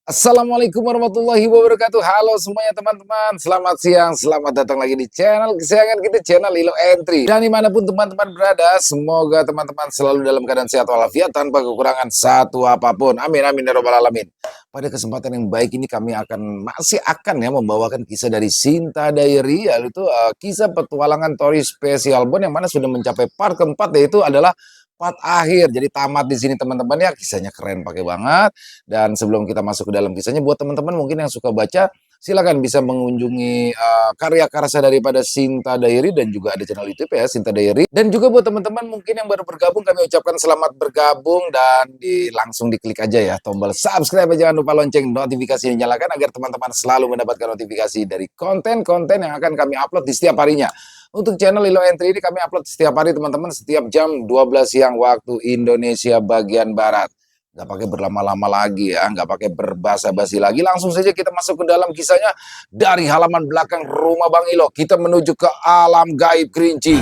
Assalamualaikum warahmatullahi wabarakatuh. Halo semuanya teman-teman. Selamat siang, selamat datang lagi di channel kesayangan kita, channel Lilo Entry. Dan dimanapun teman-teman berada, semoga teman-teman selalu dalam keadaan sehat walafiat tanpa kekurangan satu apapun. Amin amin ya robbal alamin. Pada kesempatan yang baik ini kami masih akan ya membawakan kisah dari Sinta Diary, yaitu kisah petualangan Tori Special Bond yang mana sudah mencapai part keempat, yaitu adalah part akhir. Jadi tamat di sini teman-teman ya, kisahnya keren pakai banget. Dan sebelum kita masuk ke dalam kisahnya, buat teman-teman mungkin yang suka baca, silakan bisa mengunjungi karya karsa daripada Sinta Diary, dan juga ada channel YouTube ya Sinta Diary. Dan juga buat teman-teman mungkin yang baru bergabung, kami ucapkan selamat bergabung, dan langsung diklik aja ya tombol subscribe, jangan lupa lonceng notifikasi dinyalakan agar teman-teman selalu mendapatkan notifikasi dari konten-konten yang akan kami upload di setiap harinya. Untuk channel Lilo Entry ini kami upload setiap hari teman-teman, setiap jam 12 siang waktu Indonesia bagian Barat. Nggak pakai berlama-lama lagi ya, nggak pakai berbasa-basi lagi. Langsung saja kita masuk ke dalam kisahnya. Dari halaman belakang rumah Bang Ilo, kita menuju ke alam gaib Kerinci.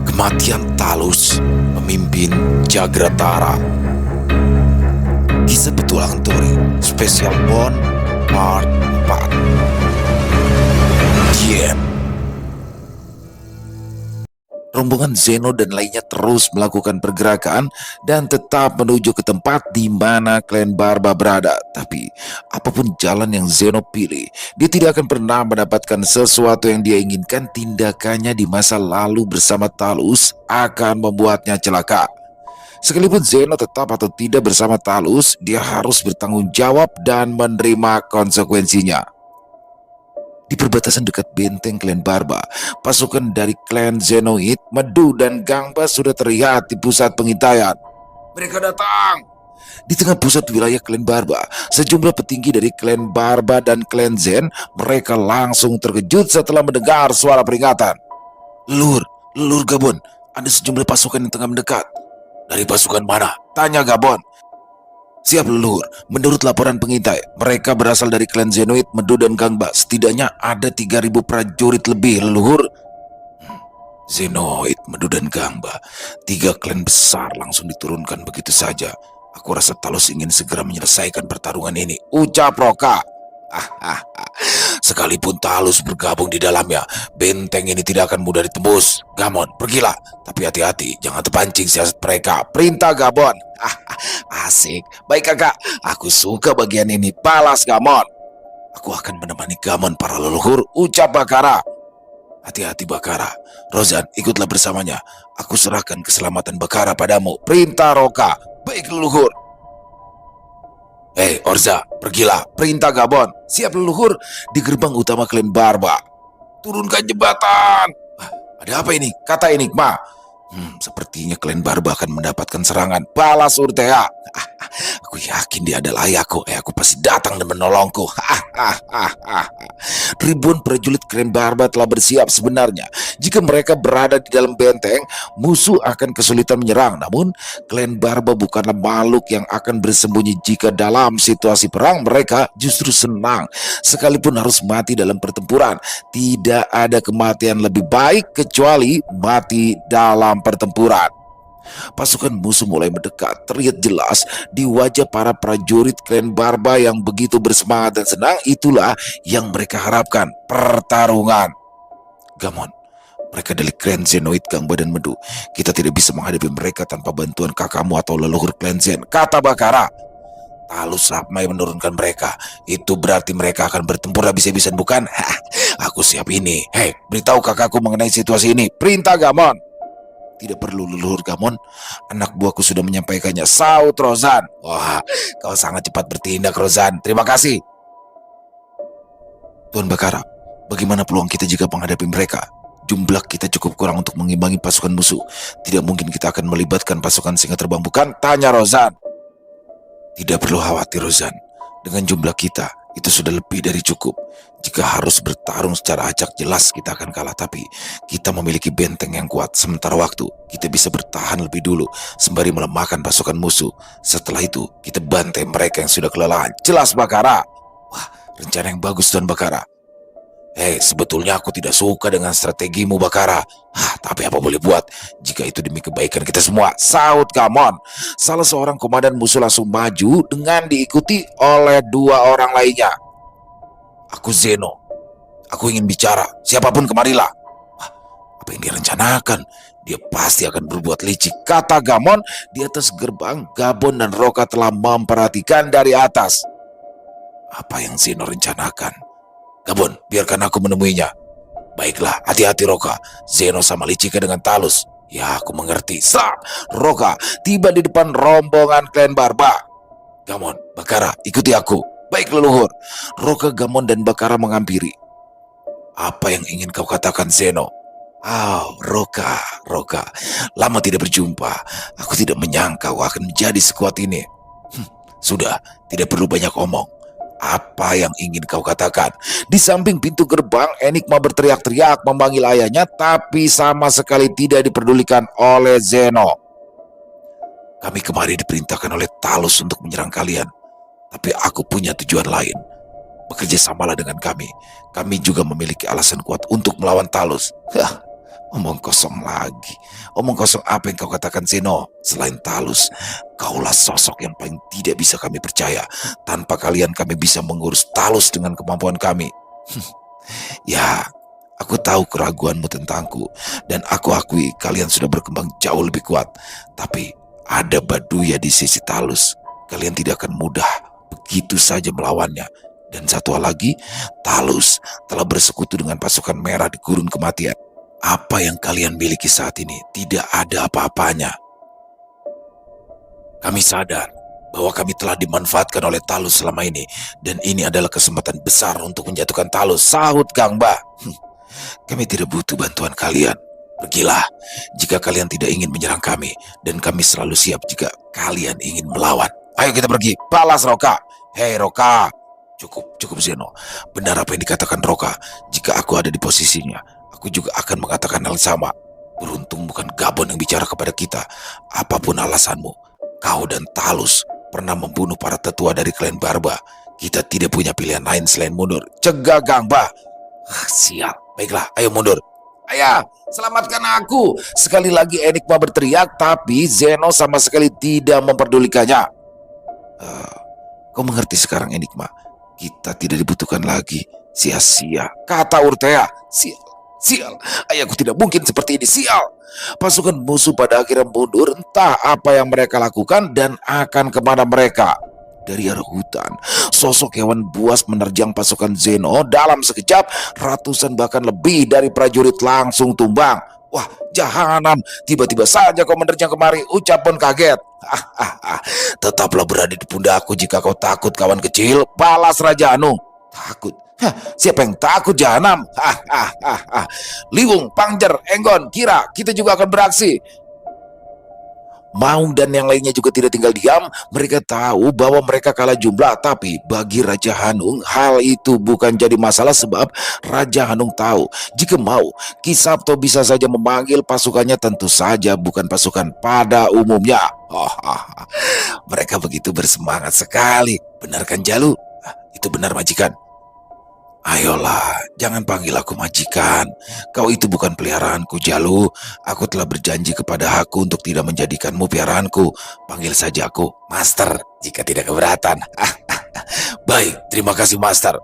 Kematian Talus memimpin Jagratara. Kisah petualangan Tori Special Bond Part 4. Diam. Rombongan Zeno dan lainnya terus melakukan pergerakan dan tetap menuju ke tempat di mana klan Barba berada. Tapi apapun jalan yang Zeno pilih, dia tidak akan pernah mendapatkan sesuatu yang dia inginkan. Tindakannya di masa lalu bersama Talus akan membuatnya celaka. Sekalipun Zeno tetap atau tidak bersama Talus, dia harus bertanggung jawab dan menerima konsekuensinya. Di perbatasan dekat benteng klan Barba, pasukan dari klan Zenoid, Medu, dan Gangba sudah terlihat di pusat pengintaian. Mereka datang! Di tengah pusat wilayah klan Barba, sejumlah petinggi dari klan Barba dan klan Zen, mereka langsung terkejut setelah mendengar suara peringatan. Leluhur Gabon, ada sejumlah pasukan yang tengah mendekat. Dari pasukan mana? Tanya Gabon. Siap leluhur, menurut laporan pengintai, mereka berasal dari klan Zenoid, Medu, dan Gangba. Setidaknya ada 3.000 prajurit lebih leluhur. Zenoid, Medu, dan Gangba, 3 klan besar langsung diturunkan begitu saja. Aku rasa Talus ingin segera menyelesaikan pertarungan ini, ucap Roka. Sekalipun Talus bergabung di dalamnya, benteng ini tidak akan mudah ditembus. Gamon, pergilah. Tapi hati-hati, jangan terpancing siasat mereka. Perintah Gabon. Asik. Baik kakak, aku suka bagian ini. Balas Gamon. Aku akan menemani Gamon para leluhur, ucap Bakara. Hati-hati Bakara. Rozan, ikutlah bersamanya. Aku serahkan keselamatan Bakara padamu. Perintah Roka. Baik leluhur. Hei Orza, pergilah. Perintah Gabon. Siap leluhur. Di gerbang utama klan Barba. Turunkan jembatan. Ada apa ini? Kata Enigma. Sepertinya klan Barba akan mendapatkan serangan. Balas Urtea. Aku yakin dia adalah ayahku. Aku pasti datang dan menolongku. Ribuan prajurit klan Barba telah bersiap. Sebenarnya, jika mereka berada di dalam benteng, musuh akan kesulitan menyerang. Namun, klan Barba bukanlah makhluk yang akan bersembunyi. Jika dalam situasi perang, mereka justru senang. Sekalipun harus mati dalam pertempuran, tidak ada kematian lebih baik kecuali mati dalam pertempuran. Pasukan musuh mulai mendekat. Terlihat jelas di wajah para prajurit klan Barba yang begitu bersemangat dan senang. Itulah yang mereka harapkan, pertarungan. Gamon, mereka dari klan Zenoid, Gangba, dan Medu. Kita tidak bisa menghadapi mereka tanpa bantuan kakakmu atau leluhur klan Zen, kata Bakara. Talus ramai menurunkan mereka. Itu berarti mereka akan bertempur habis-habisan, bukan? Aku siap ini. Hei, beritahu kakakku mengenai situasi ini. Perintah Gamon. Tidak perlu leluhur Gamon, anak buahku sudah menyampaikannya, saut Rozan. Wah, kau sangat cepat bertindak Rozan, terima kasih. Tuan Bakara, bagaimana peluang kita jika menghadapi mereka? Jumlah kita cukup kurang untuk mengimbangi pasukan musuh. Tidak mungkin kita akan melibatkan pasukan singa terbang, bukan? Tanya Rozan. Tidak perlu khawatir Rozan, dengan jumlah kita itu sudah lebih dari cukup. Jika harus bertarung secara acak, jelas kita akan kalah. Tapi kita memiliki benteng yang kuat. Sementara waktu, kita bisa bertahan lebih dulu sembari melemahkan pasukan musuh. Setelah itu, kita bantai mereka yang sudah kelelahan. Jelas Bakara. Wah, rencana yang bagus Tuan Bakara. Sebetulnya aku tidak suka dengan strategimu, Bakara. Tapi apa boleh buat jika itu demi kebaikan kita semua, sahut Gamon. Salah seorang komandan musuh langsung maju dengan diikuti oleh dua orang lainnya. Aku Zeno. Aku ingin bicara. Siapapun kemarilah. Apa yang direncanakan? Dia pasti akan berbuat licik, kata Gamon. Di atas gerbang, Gabon dan Roka telah memperhatikan dari atas. Apa yang Zeno rencanakan? Gabon, biarkan aku menemuinya. Baiklah, hati-hati Roka. Zeno sama liciknya dengan Talus. Ya, aku mengerti. Roka tiba di depan rombongan klan Barba. Gamon, Bakara, ikuti aku. Baik leluhur. Roka, Gamon, dan Bakara menghampiri. Apa yang ingin kau katakan, Zeno? Roka. Lama tidak berjumpa. Aku tidak menyangka kau akan menjadi sekuat ini. Sudah, tidak perlu banyak omong. Apa yang ingin kau katakan? Di samping pintu gerbang, Enigma berteriak-teriak memanggil ayahnya, tapi sama sekali tidak diperdulikan oleh Zeno. Kami kemari diperintahkan oleh Talus untuk menyerang kalian. Tapi aku punya tujuan lain. Bekerja samalah dengan kami. Kami juga memiliki alasan kuat untuk melawan Talus. Omong kosong lagi. Omong kosong apa yang kau katakan, Zeno? Selain Talus, kaulah sosok yang paling tidak bisa kami percaya. Tanpa kalian kami bisa mengurus Talus dengan kemampuan kami. Ya, aku tahu keraguanmu tentangku. Dan aku akui kalian sudah berkembang jauh lebih kuat. Tapi ada Baduya di sisi Talus. Kalian tidak akan mudah begitu saja melawannya. Dan satu hal lagi, Talus telah bersekutu dengan pasukan merah di gurun kematian. Apa yang kalian miliki saat ini tidak ada apa-apanya. Kami sadar bahwa kami telah dimanfaatkan oleh Talus selama ini. Dan ini adalah kesempatan besar untuk menjatuhkan Talus, sahut Gangba. Kami tidak butuh bantuan kalian. Pergilah jika kalian tidak ingin menyerang kami. Dan kami selalu siap jika kalian ingin melawan. Ayo kita pergi, balas Roka. Hei Roka. Cukup Zeno. Benar apa yang dikatakan Roka. Jika aku ada di posisinya, aku juga akan mengatakan hal sama. Beruntung bukan Gabon yang bicara kepada kita. Apapun alasanmu, kau dan Talus pernah membunuh para tetua dari klan Barba. Kita tidak punya pilihan lain selain mundur. Cegah Gangba. Sial. Baiklah, ayo mundur. Ayah, selamatkan aku. Sekali lagi Enigma berteriak, tapi Zeno sama sekali tidak memperdulikannya. Kau mengerti sekarang, Enigma? Kita tidak dibutuhkan lagi. Sia-sia, kata Urtea. Sial, ayahku tidak mungkin seperti ini, sial. Pasukan musuh pada akhirnya mundur, entah apa yang mereka lakukan dan akan kemana mereka. Dari arah hutan, sosok hewan buas menerjang pasukan Zeno. Dalam sekejap, ratusan bahkan lebih dari prajurit langsung tumbang. Wah, jahanam, tiba-tiba saja kau menerjang kemari, ucap pun kaget. Tetaplah berada di pundakku jika kau takut, kawan kecil, balas Raja Anu. Takut? Siapa yang takut, jahanam? Liwung, Pangjer, Enggon, Kira, kita juga akan beraksi. Maung dan yang lainnya juga tidak tinggal diam. Mereka tahu bahwa mereka kalah jumlah, tapi bagi Raja Hanung hal itu bukan jadi masalah sebab Raja Hanung tahu jika mau Ki Sabto bisa saja memanggil pasukannya, tentu saja bukan pasukan pada umumnya. Mereka begitu bersemangat sekali. Benar kan Jalu? Itu benar majikan. Ayolah, jangan panggil aku majikan. Kau itu bukan peliharaanku, Jalu. Aku telah berjanji kepada aku untuk tidak menjadikanmu peliharaanku. Panggil saja aku Master jika tidak keberatan. Baik, terima kasih Master.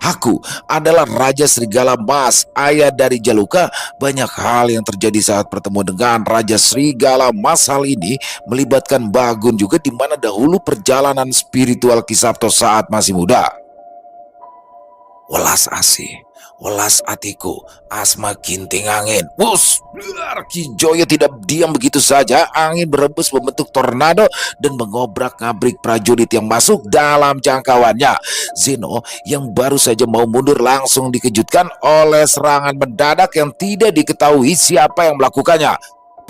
Aku adalah Raja Serigala Mas, ayah dari Jaluka. Banyak hal yang terjadi saat bertemu dengan Raja Serigala Mas. Hal ini melibatkan Bagun juga, di mana dahulu perjalanan spiritual Ki Sabto saat masih muda. Welas asih, welas atiku, asma ginting angin. Wus, Ki Joyo tidak diam begitu saja. Angin berembus membentuk tornado dan mengobrak-ngabrik prajurit yang masuk dalam jangkauannya. Zeno yang baru saja mau mundur langsung dikejutkan oleh serangan mendadak yang tidak diketahui siapa yang melakukannya.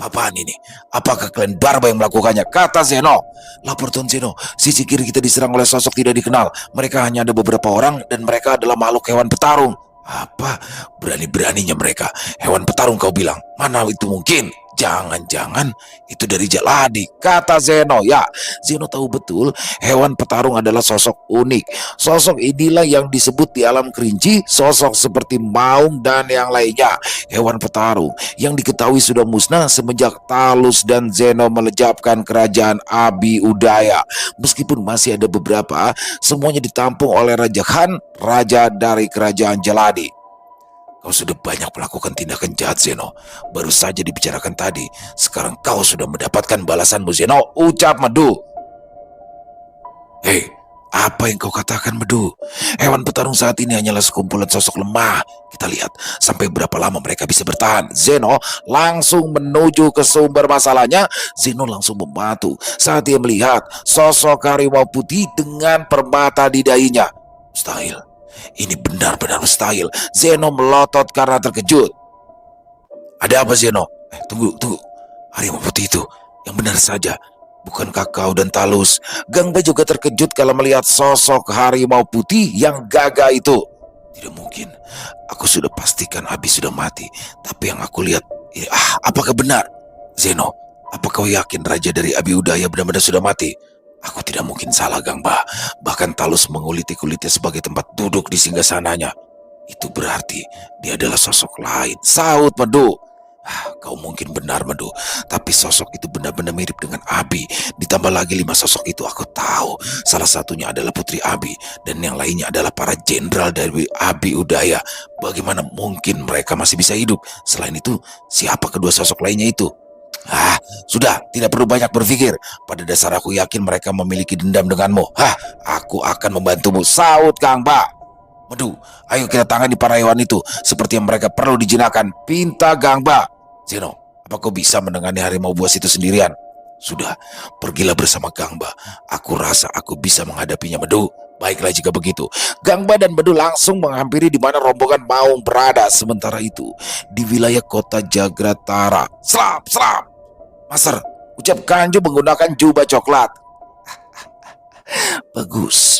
Apaan ini? Apakah klan Barba yang melakukannya? Kata Zeno. Lapor Tuan Zeno, sisi kiri kita diserang oleh sosok tidak dikenal. Mereka hanya ada beberapa orang dan mereka adalah makhluk hewan petarung. Apa? Berani-beraninya mereka. Hewan petarung kau bilang? Mana itu mungkin? Jangan-jangan itu dari Jaladi, kata Zeno. Ya, Zeno tahu betul hewan petarung adalah sosok unik. Sosok inilah yang disebut di alam kerinci sosok seperti maung dan yang lainnya. Hewan petarung yang diketahui sudah musnah semenjak Talus dan Zeno melejapkan kerajaan Abi Udaya. Meskipun masih ada beberapa, semuanya ditampung oleh Raja Khan, raja dari kerajaan Jaladi. Kau sudah banyak melakukan tindakan jahat, Zeno. Baru saja dibicarakan tadi. Sekarang kau sudah mendapatkan balasanmu, Zeno, ucap Medu. Hei, apa yang kau katakan, Medu? Hewan petarung saat ini hanyalah sekumpulan sosok lemah. Kita lihat sampai berapa lama mereka bisa bertahan. Zeno langsung menuju ke sumber masalahnya. Zeno langsung membantu saat dia melihat sosok harimau putih dengan permata di dahinya. Mustahil. Ini benar-benar mustahil. Zeno melotot karena terkejut. Ada apa, Zeno? Tunggu. Harimau putih itu yang benar saja. Bukankah kau dan Talus? Gangba juga terkejut kalau melihat sosok harimau putih yang gagah itu. Tidak mungkin. Aku sudah pastikan Abi sudah mati. Tapi yang aku lihat, apakah benar? Zeno, apa kau yakin raja dari Abi Udaya benar-benar sudah mati? Aku tidak mungkin salah, Gangba. Bahkan Talus menguliti-kulitnya sebagai tempat duduk di singgasananya. Itu berarti dia adalah sosok lain. Sahut Medu. Kau mungkin benar, Medu. Tapi sosok itu benar-benar mirip dengan Abi. Ditambah lagi 5 sosok itu aku tahu. Salah satunya adalah Putri Abi. Dan yang lainnya adalah para jenderal dari Abi Udaya. Bagaimana mungkin mereka masih bisa hidup? Selain itu, siapa kedua sosok lainnya itu? Sudah, tidak perlu banyak berpikir. Pada dasar aku yakin mereka memiliki dendam denganmu. Aku akan membantumu, sahut Gangba. Medu, ayo kita tangani para hewan itu seperti yang mereka perlu dijinakkan, pinta Gangba. Zeno, apa kau bisa menangani harimau buas itu sendirian? Sudah, pergilah bersama Gangba. Aku rasa aku bisa menghadapinya, Medu. Baiklah jika begitu. Gangba dan Medu langsung menghampiri di mana rombongan Maung berada. Sementara itu, di wilayah kota Jagratara. Slap! Master, ucap Kanju menggunakan jubah coklat. Bagus.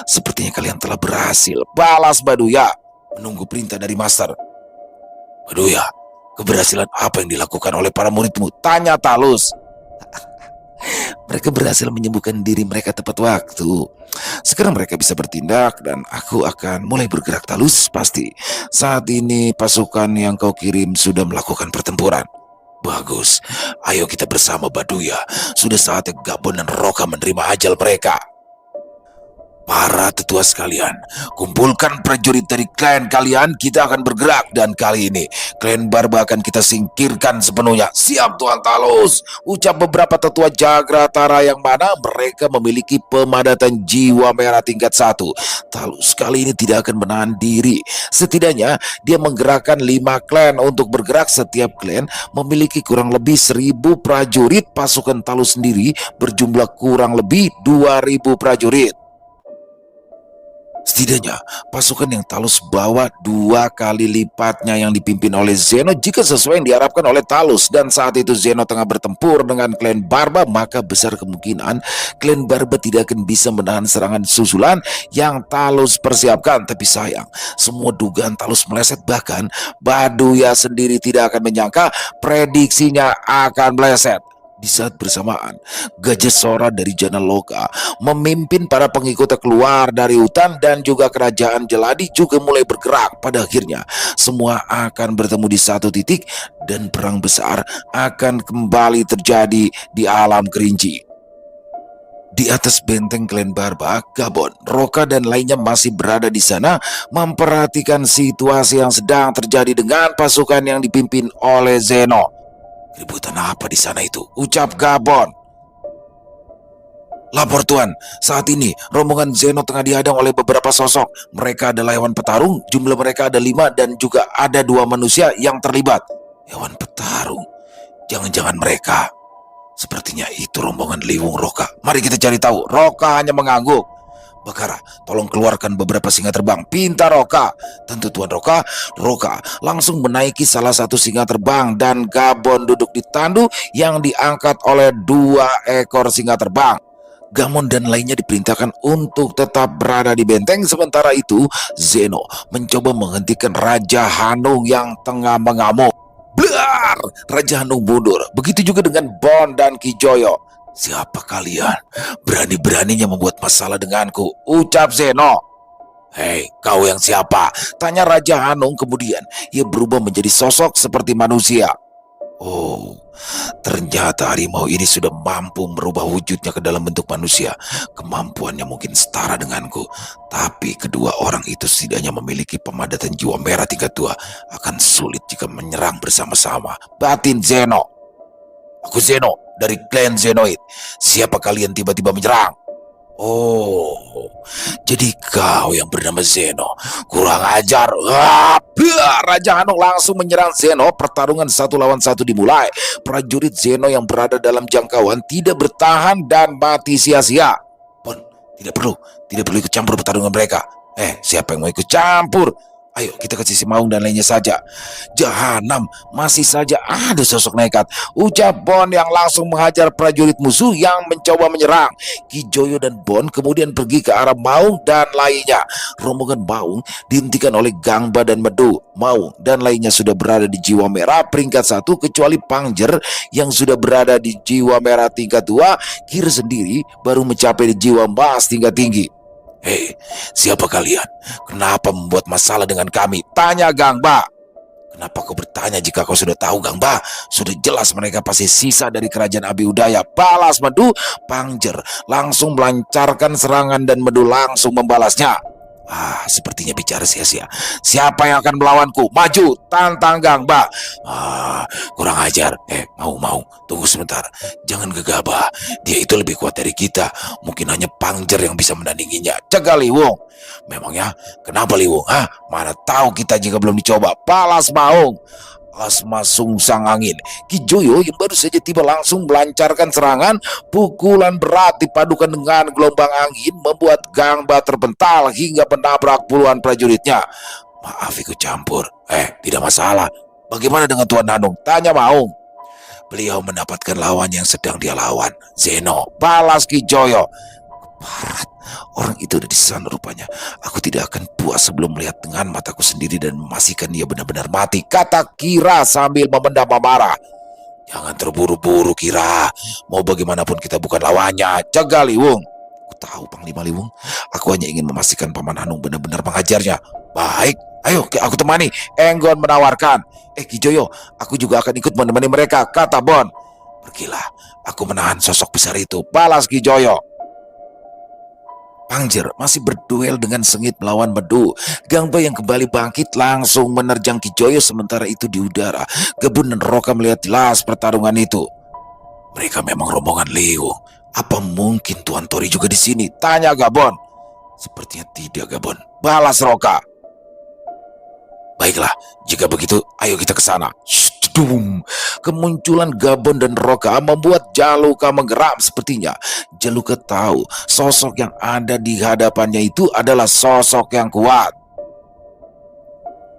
Sepertinya kalian telah berhasil. Balas Baduya. Menunggu perintah dari Master. Baduya, keberhasilan apa yang dilakukan oleh para muridmu? Tanya Talus. Mereka berhasil menyembuhkan diri mereka tepat waktu. Sekarang mereka bisa bertindak dan aku akan mulai bergerak, Talus. Pasti saat ini pasukan yang kau kirim sudah melakukan pertempuran. Bagus, ayo kita bersama Baduya. Sudah saatnya Gabon dan Roka menerima ajal mereka. Para tetua sekalian, kumpulkan prajurit dari klan kalian, kita akan bergerak. Dan kali ini, klan Barba akan kita singkirkan sepenuhnya. Siap Tuan Talus, ucap beberapa tetua Jagratara yang mana mereka memiliki pemadatan jiwa merah tingkat 1. Talus kali ini tidak akan menahan diri. Setidaknya, dia menggerakkan 5 klan untuk bergerak. Setiap klan memiliki kurang lebih 1.000 prajurit. Pasukan Talus sendiri berjumlah kurang lebih 2.000 prajurit. Setidaknya pasukan yang Talus bawa 2 kali lipatnya yang dipimpin oleh Zeno jika sesuai yang diharapkan oleh Talus. Dan saat itu Zeno tengah bertempur dengan klan Barba, maka besar kemungkinan klan Barba tidak akan bisa menahan serangan susulan yang Talus persiapkan. Tapi sayang, semua dugaan Talus meleset. Bahkan Baduya sendiri tidak akan menyangka prediksinya akan meleset. Di saat bersamaan, Gajah Sora dari Janaloka memimpin para pengikutnya keluar dari hutan dan juga kerajaan Jaladi juga mulai bergerak. Pada akhirnya, semua akan bertemu di satu titik dan perang besar akan kembali terjadi di alam kerinci. Di atas benteng klan Barba, Gabon, Roka dan lainnya masih berada di sana memperhatikan situasi yang sedang terjadi dengan pasukan yang dipimpin oleh Zeno. Keributan apa di sana itu? Ucap Gabon. Lapor Tuan, saat ini rombongan Zeno tengah dihadang oleh beberapa sosok. Mereka adalah hewan petarung, jumlah mereka ada 5 dan juga ada 2 manusia yang terlibat. Hewan petarung? Jangan-jangan mereka. Sepertinya itu rombongan Liwung Roka. Mari kita cari tahu. Roka hanya mengangguk. Bakara, tolong keluarkan beberapa singa terbang. Pinta Roka. Tentu Tuan Roka. Roka langsung menaiki salah satu singa terbang dan Gabon duduk di tandu yang diangkat oleh 2 ekor singa terbang. Gamon dan lainnya diperintahkan untuk tetap berada di benteng. Sementara itu, Zeno mencoba menghentikan Raja Hanung yang tengah mengamuk. Blar! Raja Hanung mundur. Begitu juga dengan Bon dan Kijoyo. Siapa kalian? Berani-beraninya membuat masalah denganku. Ucap Zeno. Hei, kau yang siapa? Tanya Raja Hanung kemudian. Ia berubah menjadi sosok seperti manusia. Oh, ternyata harimau ini sudah mampu merubah wujudnya ke dalam bentuk manusia. Kemampuannya mungkin setara denganku. Tapi kedua orang itu setidaknya memiliki pemadatan jiwa merah tingkat 2. Akan sulit jika menyerang bersama-sama. Batin Zeno. Aku Zeno, dari klan Zenoid. Siapa kalian tiba-tiba menyerang? Oh, jadi kau yang bernama Zeno. Kurang ajar. Raja Hanung langsung menyerang Zeno. Pertarungan 1 lawan 1 dimulai. Prajurit Zeno yang berada dalam jangkauan tidak bertahan dan mati sia-sia. Bon, tidak perlu ikut campur pertarungan mereka. Siapa yang mau ikut campur? Ayo kita kasih si Maung dan lainnya saja. Jahanam, masih saja ada sosok nekat. Ucap Bon yang langsung menghajar prajurit musuh yang mencoba menyerang. Kijoyo dan Bon kemudian pergi ke arah Maung dan lainnya. Rombongan Maung dihentikan oleh Gangba dan Medu. Maung dan lainnya sudah berada di jiwa merah peringkat 1 kecuali Pangjer yang sudah berada di jiwa merah tingkat 2. Kir sendiri baru mencapai di jiwa emas tingkat tinggi. Hei, siapa kalian? Kenapa membuat masalah dengan kami? Tanya Gangba. Kenapa kau bertanya jika kau sudah tahu, Gangba? Sudah jelas mereka pasti sisa dari kerajaan Abi Udaya. Balas Medu. Pangjer langsung melancarkan serangan dan Medu langsung membalasnya. Sepertinya bicara sia-sia. Siapa yang akan melawanku? Maju, tantang Gangba. Kurang ajar. Mau. Tunggu sebentar. Jangan gegabah. Dia itu lebih kuat dari kita. Mungkin hanya Pangjer yang bisa menandinginya. Cegah Liwung. Memangnya kenapa Liwung? Mana tahu kita jika belum dicoba. Balas Maung. Asma sungsang angin. Kijoyo yang baru saja tiba langsung melancarkan serangan. Pukulan berat dipadukan dengan gelombang angin membuat Gangba terpental hingga menabrak puluhan prajuritnya. Maaf ikut campur. Tidak masalah. Bagaimana dengan Tuan Hanung? Tanya Maung. Beliau mendapatkan lawan yang sedang dia lawan. Zeno. Balas Kijoyo. Barat, orang itu ada di sana rupanya. Aku tidak akan puas sebelum melihat dengan mataku sendiri dan memastikan dia benar-benar mati, kata Kira sambil memendam amarah. Jangan terburu-buru Kira. Mau bagaimanapun kita bukan lawannya. Cegah Liwung. Aku tahu Panglima Liwung. Aku hanya ingin memastikan Paman Hanung benar-benar mengajarnya. Baik, ayo aku temani. Enggon menawarkan. Kijoyo, aku juga akan ikut menemani mereka, kata Bon. Pergilah, aku menahan sosok besar itu. Balas Kijoyo. Pangjer masih berduel dengan sengit melawan Medu. Gangba yang kembali bangkit langsung menerjang Kijoyo sementara itu di udara. Gebun dan Roka melihat jelas pertarungan itu. Mereka memang rombongan Liu. Apa mungkin Tuan Tori juga di sini? Tanya Gabon. Sepertinya tidak Gabon. Balas Roka. Baiklah, jika begitu ayo kita ke sana. Kemunculan Gabon dan Roka membuat Jaluka menggeram sepertinya. Jaluka tahu sosok yang ada di hadapannya itu adalah sosok yang kuat.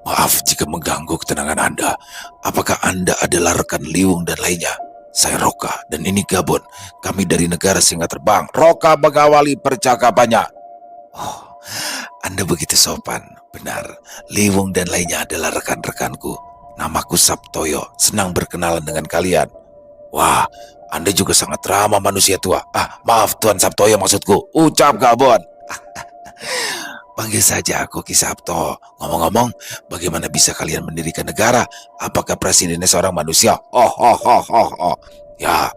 Maaf jika mengganggu ketenangan Anda. Apakah Anda adalah rekan Liwung dan lainnya? Saya Roka dan ini Gabon. Kami dari negara singa terbang. Roka mengawali percakapannya. Oh, Anda begitu sopan. Benar, Liwung dan lainnya adalah rekan-rekanku. Namaku Sabtoyo, senang berkenalan dengan kalian. Wah, Anda juga sangat ramah manusia tua. Maaf Tuan Sabtoyo maksudku, ucap Gabon. Panggil saja aku Ki Sabto. Ngomong-ngomong, bagaimana bisa kalian mendirikan negara? Apakah presidennya seorang manusia? Ya,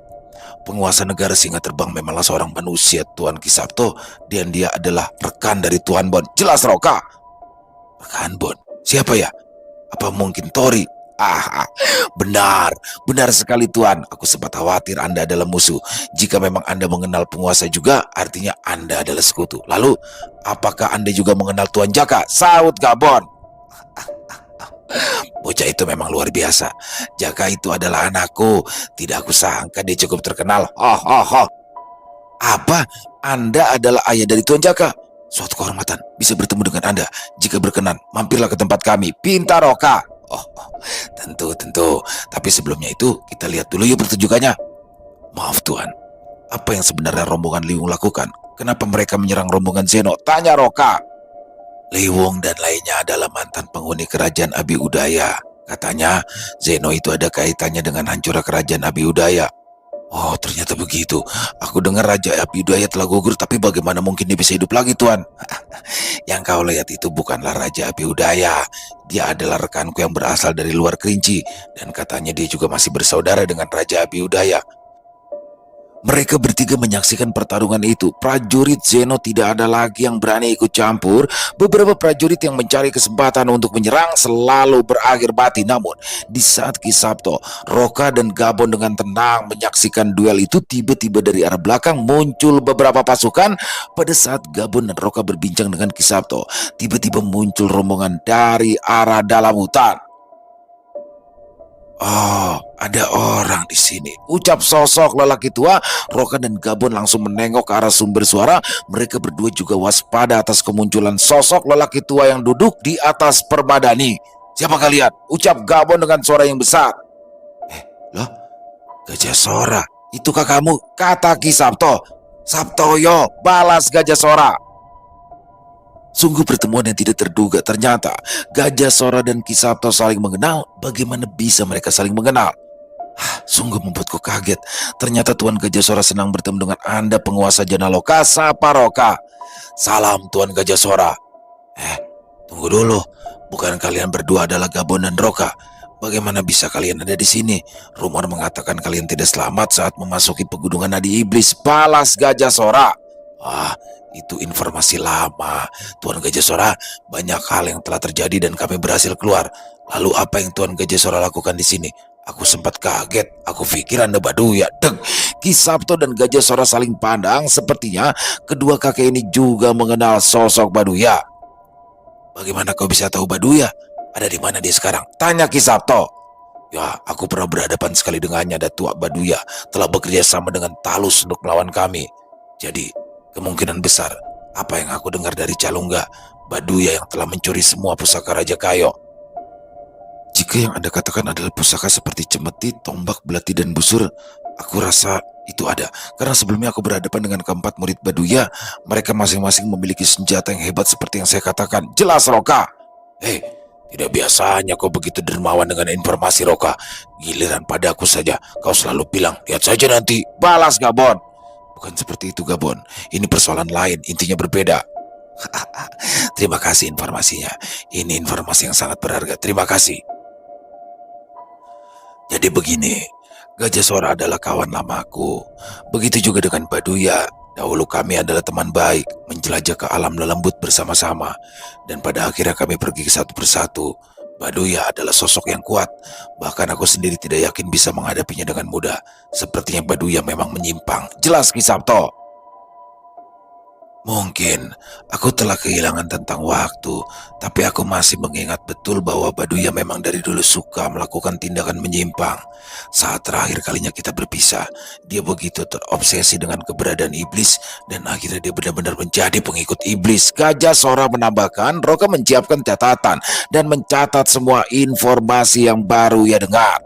penguasa negara singa terbang memanglah seorang manusia Tuan Ki Sabto. Dan dia adalah rekan dari Tuan Bon. Jelas Roka. Rekan Bon? Siapa ya? Apa mungkin Tori? Benar sekali Tuan. Aku sempat khawatir Anda adalah musuh. Jika memang Anda mengenal penguasa juga, artinya Anda adalah sekutu. Lalu, apakah Anda juga mengenal Tuan Jaka? Saut Gabon. Bocah itu memang luar biasa. Jaka itu adalah anakku. Tidak aku sangka dia cukup terkenal. Apa? Anda adalah ayah dari Tuan Jaka? Suatu kehormatan bisa bertemu dengan Anda. Jika berkenan, mampirlah ke tempat kami. Pintar Roka. Tentu. Tapi sebelumnya itu, kita lihat dulu yuk pertunjukannya. Maaf Tuan, apa yang sebenarnya rombongan Liwung lakukan? Kenapa mereka menyerang rombongan Zeno? Tanya Roka. Liwung dan lainnya adalah mantan penghuni kerajaan Abi Udaya. Katanya Zeno itu ada kaitannya dengan hancurnya kerajaan Abi Udaya. Oh, ternyata begitu. Aku dengar Raja Abi Udaya telah gugur, tapi bagaimana mungkin dia bisa hidup lagi, Tuan? Yang kau lihat itu bukanlah Raja Abi Udaya. Dia adalah rekanku yang berasal dari luar Kerinci, dan katanya dia juga masih bersaudara dengan Raja Abi Udaya. Mereka bertiga menyaksikan pertarungan itu. Prajurit Zeno tidak ada lagi yang berani ikut campur. Beberapa prajurit yang mencari kesempatan untuk menyerang selalu berakhir mati. Namun, di saat Ki Sabto, Roka dan Gabon dengan tenang menyaksikan duel itu, tiba-tiba dari arah belakang muncul beberapa pasukan. Pada saat Gabon dan Roka berbincang dengan Ki Sabto, tiba-tiba muncul rombongan dari arah dalam hutan. Oh, ada orang di sini. Ucap sosok lelaki tua. Roka dan Gabon langsung menengok ke arah sumber suara. Mereka berdua juga waspada atas kemunculan sosok lelaki tua yang duduk di atas permadani. Siapa kalian? Ucap Gabon dengan suara yang besar. Loh, Gajah Sora, itukah kamu? Kata Ki Sabto. Sabtoyo, balas Gajah Sora. Sungguh pertemuan yang tidak terduga. Ternyata Gajah Sora dan Ki Sabto saling mengenal. Bagaimana bisa mereka saling mengenal? Sungguh membuatku kaget. Ternyata Tuan Gajah Sora senang bertemu dengan Anda, penguasa Janaloka, Saparoka. Salam Tuan Gajah Sora. Tunggu dulu. Bukan kalian berdua adalah Gabon dan Roka? Bagaimana bisa kalian ada di sini? Rumor mengatakan kalian tidak selamat saat memasuki pegunungan Nadi Iblis. Balas Gajah Sora. Itu informasi lama. Tuan Gajah Sora, banyak hal yang telah terjadi dan kami berhasil keluar. Lalu apa yang Tuan Gajah Sora lakukan di sini? Aku sempat kaget. Aku pikir Anda Baduya. Deng. Ki Sabto dan Gajah Sora saling pandang. Sepertinya kedua kakek ini juga mengenal sosok Baduya. Bagaimana kau bisa tahu Baduya? Ada di mana dia sekarang? Tanya Ki Sabto. Ya, aku pernah berhadapan sekali dengannya. Datuk Baduya telah bekerja sama dengan Talus untuk melawan kami. Jadi kemungkinan besar, apa yang aku dengar dari Calungga, Baduya yang telah mencuri semua pusaka Raja Kayo. Jika yang Anda katakan adalah pusaka seperti cemeti, tombak, belati, dan busur, aku rasa itu ada. Karena sebelumnya aku berhadapan dengan keempat murid Baduya, mereka masing-masing memiliki senjata yang hebat seperti yang saya katakan. Jelas, Roka? Tidak biasanya kau begitu dermawan dengan informasi, Roka. Giliran pada aku saja, kau selalu bilang, lihat saja nanti. Balas, Gabon. Bukan seperti itu, Gabon. Ini persoalan lain, intinya berbeda. Terima kasih informasinya. Ini informasi yang sangat berharga. Terima kasih. Jadi begini, Gajah Sora adalah kawan lamaku. Begitu juga dengan Baduya. Dahulu kami adalah teman baik, menjelajah ke alam lembut bersama-sama. Dan pada akhirnya kami pergi satu persatu. Baduya adalah sosok yang kuat. Bahkan aku sendiri tidak yakin bisa menghadapinya dengan mudah. Sepertinya Baduya memang menyimpang. Jelas, Ki Sabto? Mungkin aku telah kehilangan tentang waktu, tapi aku masih mengingat betul bahwa Baduya memang dari dulu suka melakukan tindakan menyimpang. Saat terakhir kalinya kita berpisah, dia begitu terobsesi dengan keberadaan iblis dan akhirnya dia benar-benar menjadi pengikut iblis. Gajah Sora menambahkan, Roka menyiapkan catatan dan mencatat semua informasi yang baru ia dengar.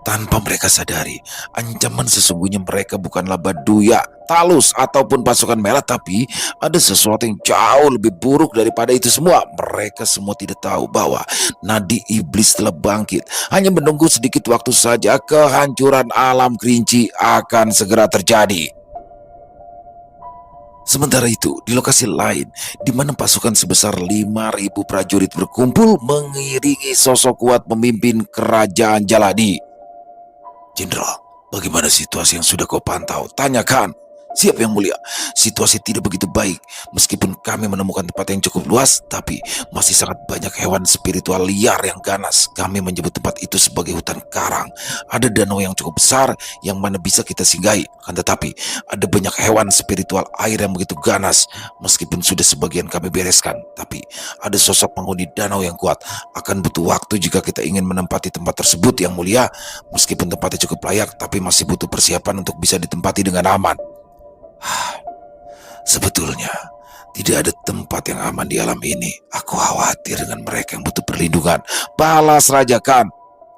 Tanpa mereka sadari, ancaman sesungguhnya mereka bukanlah Baduya, Talus, ataupun pasukan merah, tapi ada sesuatu yang jauh lebih buruk daripada itu semua. Mereka semua tidak tahu bahwa nadi iblis telah bangkit. Hanya menunggu sedikit waktu saja, kehancuran alam Kerinci akan segera terjadi. Sementara itu, di lokasi lain, di mana pasukan sebesar 5.000 prajurit berkumpul mengiringi sosok kuat pemimpin kerajaan Jaladi. Jenderal, bagaimana situasi yang sudah kau pantau? Tanyakan. Siap Yang Mulia, situasi tidak begitu baik. Meskipun kami menemukan tempat yang cukup luas, tapi masih sangat banyak hewan spiritual liar yang ganas. Kami menyebut tempat itu sebagai hutan karang. Ada danau yang cukup besar yang mana bisa kita singgahi. Akan tetapi, ada banyak hewan spiritual air yang begitu ganas. Meskipun sudah sebagian kami bereskan, tapi ada sosok penghuni danau yang kuat. Akan butuh waktu jika kita ingin menempati tempat tersebut, Yang Mulia. Meskipun tempatnya cukup layak, tapi masih butuh persiapan untuk bisa ditempati dengan aman. Sebetulnya tidak ada tempat yang aman di alam ini. Aku khawatir dengan mereka yang butuh perlindungan. Balas Raja Khan.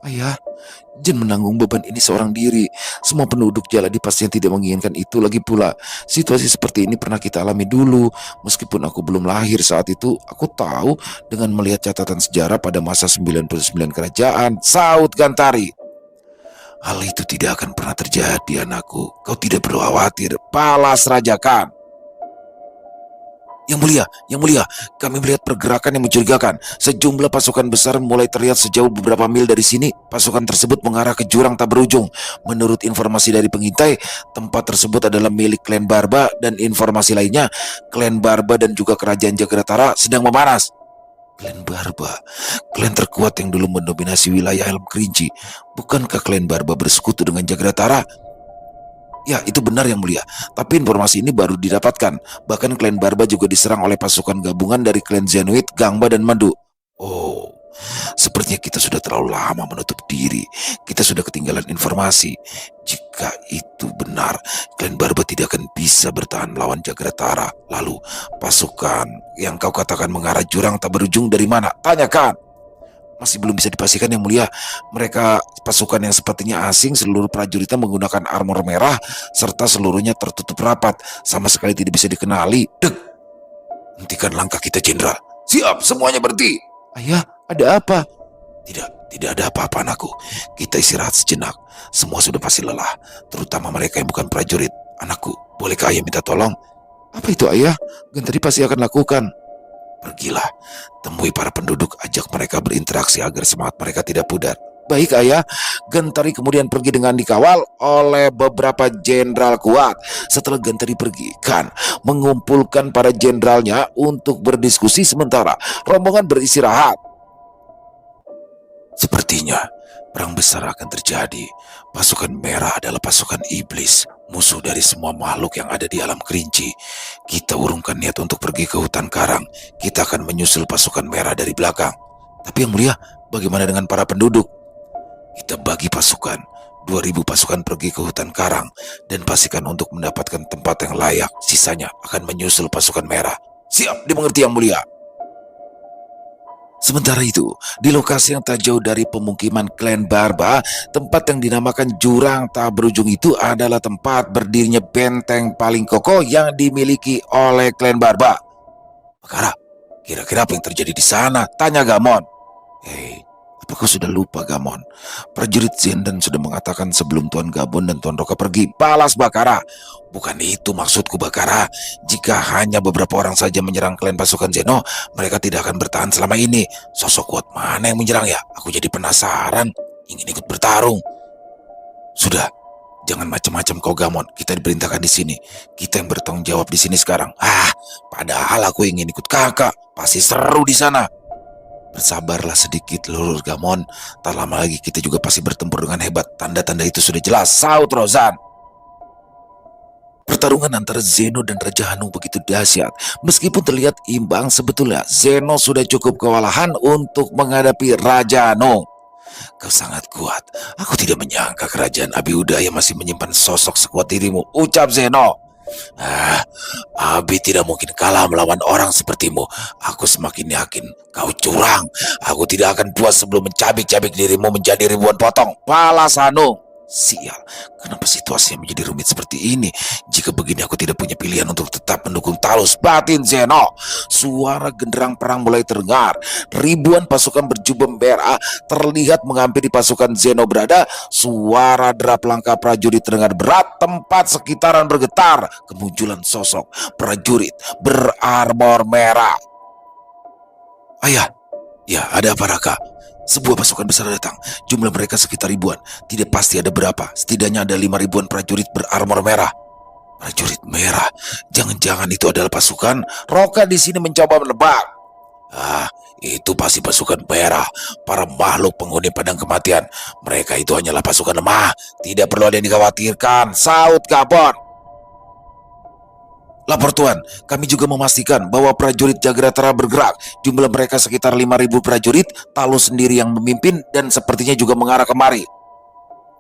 Ayah, Jin menanggung beban ini seorang diri. Semua penduduk Jaladi pastinya tidak menginginkan itu. Lagi pula, situasi seperti ini pernah kita alami dulu. Meskipun aku belum lahir saat itu, aku tahu dengan melihat catatan sejarah pada masa 99 kerajaan. Saut Gantari. Hal itu tidak akan pernah terjadi, anakku. Kau tidak perlu khawatir. Palas Rajakan. Yang mulia, kami melihat pergerakan yang mencurigakan. Sejumlah pasukan besar mulai terlihat sejauh beberapa mil dari sini. Pasukan tersebut mengarah ke jurang tak berujung. Menurut informasi dari pengintai, tempat tersebut adalah milik klan Barba, dan informasi lainnya, klan Barba dan juga kerajaan Jagratara sedang memanas. Klan Barba, klan terkuat yang dulu mendominasi wilayah Helm Kerinci. Bukankah klan Barba bersekutu dengan Jagratara? Ya, itu benar yang mulia. Tapi informasi ini baru didapatkan. Bahkan klan Barba juga diserang oleh pasukan gabungan dari klan Zenuit, Gangba, dan Madu. Oh, sepertinya kita sudah terlalu lama menutup diri. Kita sudah ketinggalan informasi. Jika itu benar, klan Barba tidak akan bisa bertahan melawan Jagratara. Lalu, pasukan yang kau katakan mengarah jurang tak berujung dari mana? Tanyakan. Masih belum bisa dipastikan yang mulia. Mereka pasukan yang sepertinya asing, seluruh prajuritnya menggunakan armor merah, serta seluruhnya tertutup rapat, sama sekali tidak bisa dikenali. Dek, hentikan langkah kita, Jenderal. Siap, semuanya berhenti. Ayah, ada apa? Tidak ada apa-apa, anakku. Kita istirahat sejenak. Semua sudah pasti lelah, terutama mereka yang bukan prajurit. Anakku, bolehkah ayah minta tolong? Apa itu, ayah? Gantari pasti akan lakukan. Pergilah, temui para penduduk, ajak mereka berinteraksi agar semangat mereka tidak pudar. Baik, ayah. Gantari kemudian pergi dengan dikawal oleh beberapa jenderal kuat. Setelah Gantari pergi, Khan mengumpulkan para jenderalnya untuk berdiskusi sementara rombongan beristirahat. Sepertinya perang besar akan terjadi. Pasukan merah adalah pasukan iblis, musuh dari semua makhluk yang ada di alam Kerinci. Kita urungkan niat untuk pergi ke hutan karang. Kita akan menyusul pasukan merah dari belakang. Tapi yang mulia, bagaimana dengan para penduduk? Kita bagi pasukan. 2000 pasukan pergi ke hutan karang dan pastikan untuk mendapatkan tempat yang layak. Sisanya akan menyusul pasukan merah. Siap, dimengerti yang mulia. Sementara itu, di lokasi yang tak jauh dari pemukiman klan Barba, tempat yang dinamakan Jurang Tak Berujung itu adalah tempat berdirinya benteng paling kokoh yang dimiliki oleh klan Barba. Makara, kira-kira apa yang terjadi di sana? Tanya Gamon. Hei, apa kau sudah lupa, Gamon? Prajurit Zendan sudah mengatakan sebelum Tuan Gabon dan Tuan Roka pergi. Balas Bakara. Bukan itu maksudku, Bakara. Jika hanya beberapa orang saja menyerang klan pasukan Zeno, mereka tidak akan bertahan selama ini. Sosok kuat mana yang menyerang ya? Aku jadi penasaran, ingin ikut bertarung. Sudah, jangan macam-macam kau, Gamon. Kita diperintahkan di sini. Kita yang bertanggung jawab di sini sekarang. Padahal aku ingin ikut kakak. Pasti seru di sana. Bersabarlah sedikit, Lurur Gamon. Tak lama lagi kita juga pasti bertempur dengan hebat. Tanda-tanda itu sudah jelas. Saut Rozan. Pertarungan antara Zeno dan Raja Hanung begitu dahsyat. Meskipun terlihat imbang, sebetulnya Zeno sudah cukup kewalahan untuk menghadapi Raja Hanung. Kau sangat kuat. Aku tidak menyangka kerajaan Abiudaya masih menyimpan sosok sekuat dirimu, ucap Zeno. Abi tidak mungkin kalah melawan orang sepertimu. Aku semakin yakin kau curang. Aku tidak akan puas sebelum mencabik-cabik dirimu menjadi ribuan potong. Balas Hanung. Sial, kenapa situasinya menjadi rumit seperti ini? Jika begini aku tidak punya pilihan untuk tetap mendukung Talus, batin Zeno. Suara genderang perang mulai terdengar. Ribuan pasukan berjubah merah terlihat menghampiri pasukan Zeno berada. Suara derap langkah prajurit terdengar berat, tempat sekitaran bergetar. Kemunculan sosok prajurit berarmor merah. Ayah, ya ada apa Raka? Sebuah pasukan besar datang. Jumlah mereka sekitar ribuan. Tidak pasti ada berapa. Setidaknya ada 5 ribuan prajurit berarmor merah. Prajurit merah? Jangan-jangan itu adalah pasukan? Roka di sini mencoba menebak. Itu pasti pasukan merah. Para makhluk penghuni padang kematian. Mereka itu hanyalah pasukan lemah. Tidak perlu ada yang dikhawatirkan. Saut Gabon. Lapor Tuan, kami juga memastikan bahwa prajurit Jagratara bergerak. Jumlah mereka sekitar 5.000 prajurit, Talus sendiri yang memimpin dan sepertinya juga mengarah kemari.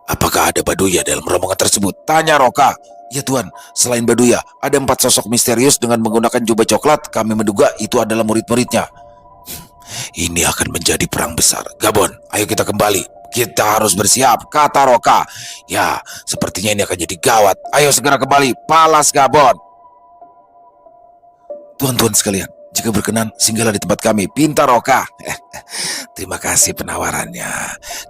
Apakah ada Baduya dalam rombongan tersebut? Tanya Roka. Ya Tuan, selain Baduya, ada 4 sosok misterius dengan menggunakan jubah coklat. Kami menduga itu adalah murid-muridnya. Ini akan menjadi perang besar. Gabon, ayo kita kembali. Kita harus bersiap, kata Roka. Ya, sepertinya ini akan jadi gawat. Ayo segera kembali, Palas Gabon. Tuan-tuan sekalian, jika berkenan, singgahlah di tempat kami, pinta Roka. Terima kasih penawarannya.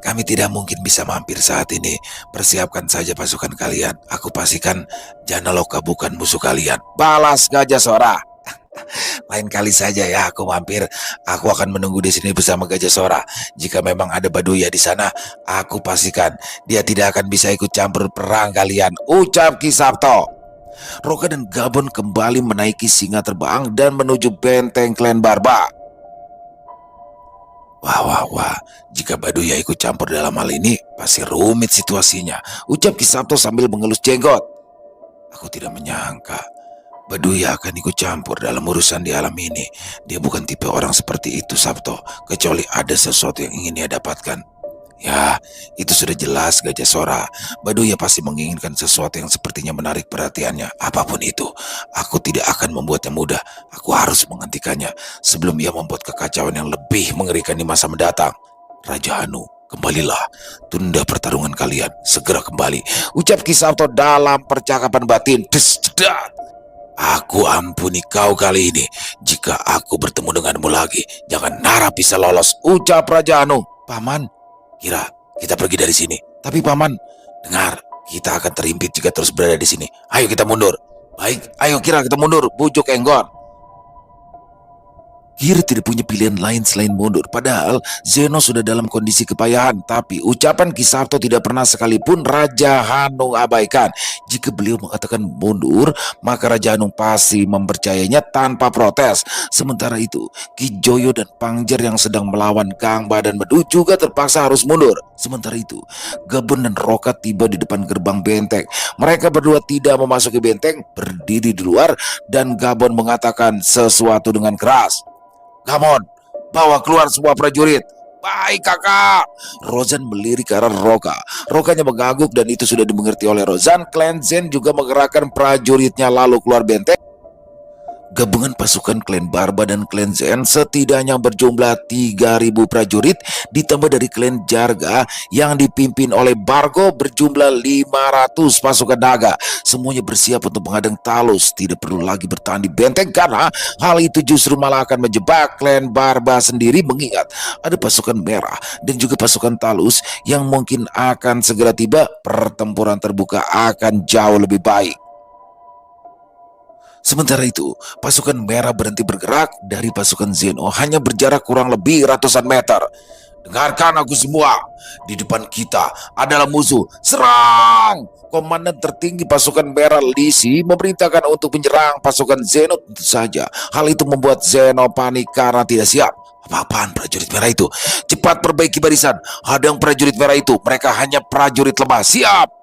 Kami tidak mungkin bisa mampir saat ini. Persiapkan saja pasukan kalian. Aku pastikan Janaloka bukan musuh kalian. Balas Gajah Sora. Lain kali saja ya aku mampir. Aku akan menunggu di sini bersama Gajah Sora. Jika memang ada Baduya di sana, aku pastikan dia tidak akan bisa ikut campur perang kalian. Ucap Ki Sabto. Roka dan Gabon kembali menaiki singa terbang dan menuju benteng klan Barba. Wah. Jika Baduya ikut campur dalam hal ini, pasti rumit situasinya. Ucap Ki Sabto sambil mengelus jenggot. Aku tidak menyangka Baduya akan ikut campur dalam urusan di alam ini. Dia bukan tipe orang seperti itu, Sabto. Kecuali ada sesuatu yang ingin dia dapatkan. Ya, itu sudah jelas Gajah Sora. Baduya pasti menginginkan sesuatu yang sepertinya menarik perhatiannya. Apapun itu, aku tidak akan membuatnya mudah. Aku harus menghentikannya sebelum ia membuat kekacauan yang lebih mengerikan di masa mendatang. Raja Hanu, kembalilah. Tunda pertarungan kalian. Segera kembali. Ucap Ki Sabto dalam percakapan batin. Des, cedat. Aku ampuni kau kali ini. Jika aku bertemu denganmu lagi, jangan harap bisa lolos. Ucap Raja Anu. Paman, kira kita pergi dari sini. Tapi Paman, dengar, kita akan terimpit jika terus berada di sini. Ayo kita mundur. Baik, ayo Kira kita mundur. Bujuk Enggon. Kira tidak punya pilihan lain selain mundur. Padahal Zeno sudah dalam kondisi kepayahan. Tapi ucapan Ki Sabto tidak pernah sekalipun Raja Hanung abaikan. Jika beliau mengatakan mundur, maka Raja Hanung pasti mempercayainya tanpa protes. Sementara itu, Ki Joyo dan Pangjer yang sedang melawan Gangba dan Medu juga terpaksa harus mundur. Sementara itu, Gabon dan Roka tiba di depan gerbang benteng. Mereka berdua tidak memasuki benteng, berdiri di luar, dan Gabon mengatakan sesuatu dengan keras. Gabon, bawa keluar semua prajurit. Baik kakak. Rozan melirik ke arah Roka. Rokanya mengangguk dan itu sudah dimengerti oleh Rozan. Klan Zen juga menggerakkan prajuritnya lalu keluar benteng. Gabungan pasukan klan Barba dan klan Zen setidaknya berjumlah 3.000 prajurit, ditambah dari klan Jarga yang dipimpin oleh Bargo berjumlah 500 pasukan naga. Semuanya bersiap untuk menghadang Talus. Tidak perlu lagi bertahan di benteng karena hal itu justru malah akan menjebak klan Barba sendiri, mengingat ada pasukan merah dan juga pasukan Talus yang mungkin akan segera tiba. Pertempuran terbuka akan jauh lebih baik. Sementara itu, pasukan merah berhenti bergerak dari pasukan Zeno hanya berjarak kurang lebih ratusan meter. Dengarkan aku semua, di depan kita adalah musuh. Serang! Komandan tertinggi pasukan merah Lisi memerintahkan untuk menyerang pasukan Zeno. Tentu saja, hal itu membuat Zeno panik karena tidak siap. Apa-apaan prajurit merah itu? Cepat perbaiki barisan, hadang prajurit merah itu. Mereka hanya prajurit lemah. Siap!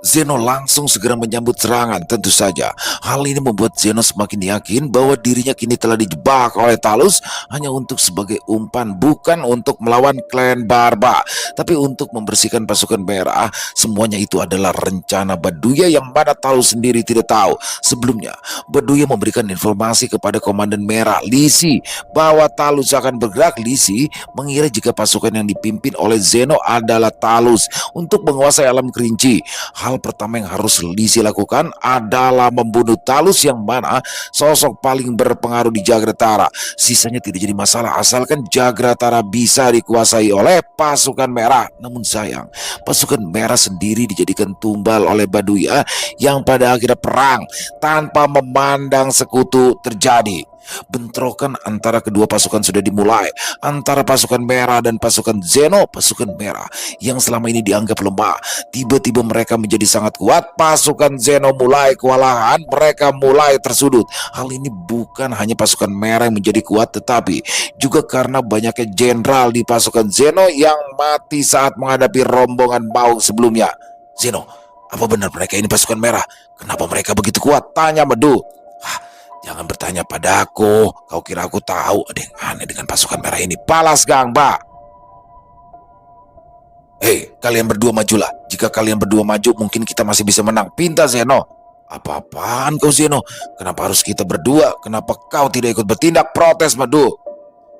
Zeno langsung segera menyambut serangan. Tentu saja, hal ini membuat Zeno semakin yakin bahwa dirinya kini telah dijebak oleh Talus hanya untuk sebagai umpan, bukan untuk melawan klan Barba, tapi untuk membersihkan pasukan merah. Semuanya itu adalah rencana Baduya yang mana Talus sendiri tidak tahu. Sebelumnya, Baduya memberikan informasi kepada Komandan Merah, Lisi, bahwa Talus akan bergerak. Lisi mengira jika pasukan yang dipimpin oleh Zeno adalah Talus untuk menguasai alam kerinci. Hal pertama yang harus Lisi lakukan adalah membunuh Talus yang mana sosok paling berpengaruh di Jagratara. Sisanya tidak jadi masalah asalkan Jagratara bisa dikuasai oleh pasukan merah. Namun sayang, pasukan merah sendiri dijadikan tumbal oleh Baduya yang pada akhirnya perang tanpa memandang sekutu terjadi. Bentrokan antara kedua pasukan sudah dimulai antara pasukan merah dan pasukan Zeno. Pasukan merah yang selama ini dianggap lemah tiba-tiba mereka menjadi sangat kuat. Pasukan Zeno mulai kewalahan, mereka mulai tersudut. Hal ini bukan hanya pasukan merah yang menjadi kuat, tetapi juga karena banyaknya jenderal di pasukan Zeno yang mati saat menghadapi rombongan Maung sebelumnya. Zeno, apa benar mereka ini pasukan merah? Kenapa mereka begitu kuat? Tanya Medu. Jangan bertanya padaku, kau kira aku tahu ada yang aneh dengan pasukan merah ini. Palas Gangba. Hei, kalian berdua majulah. Jika kalian berdua maju, mungkin kita masih bisa menang. Pinta Zeno. Apa-apaan kau Zeno? Kenapa harus kita berdua? Kenapa kau tidak ikut bertindak? Protes Medu.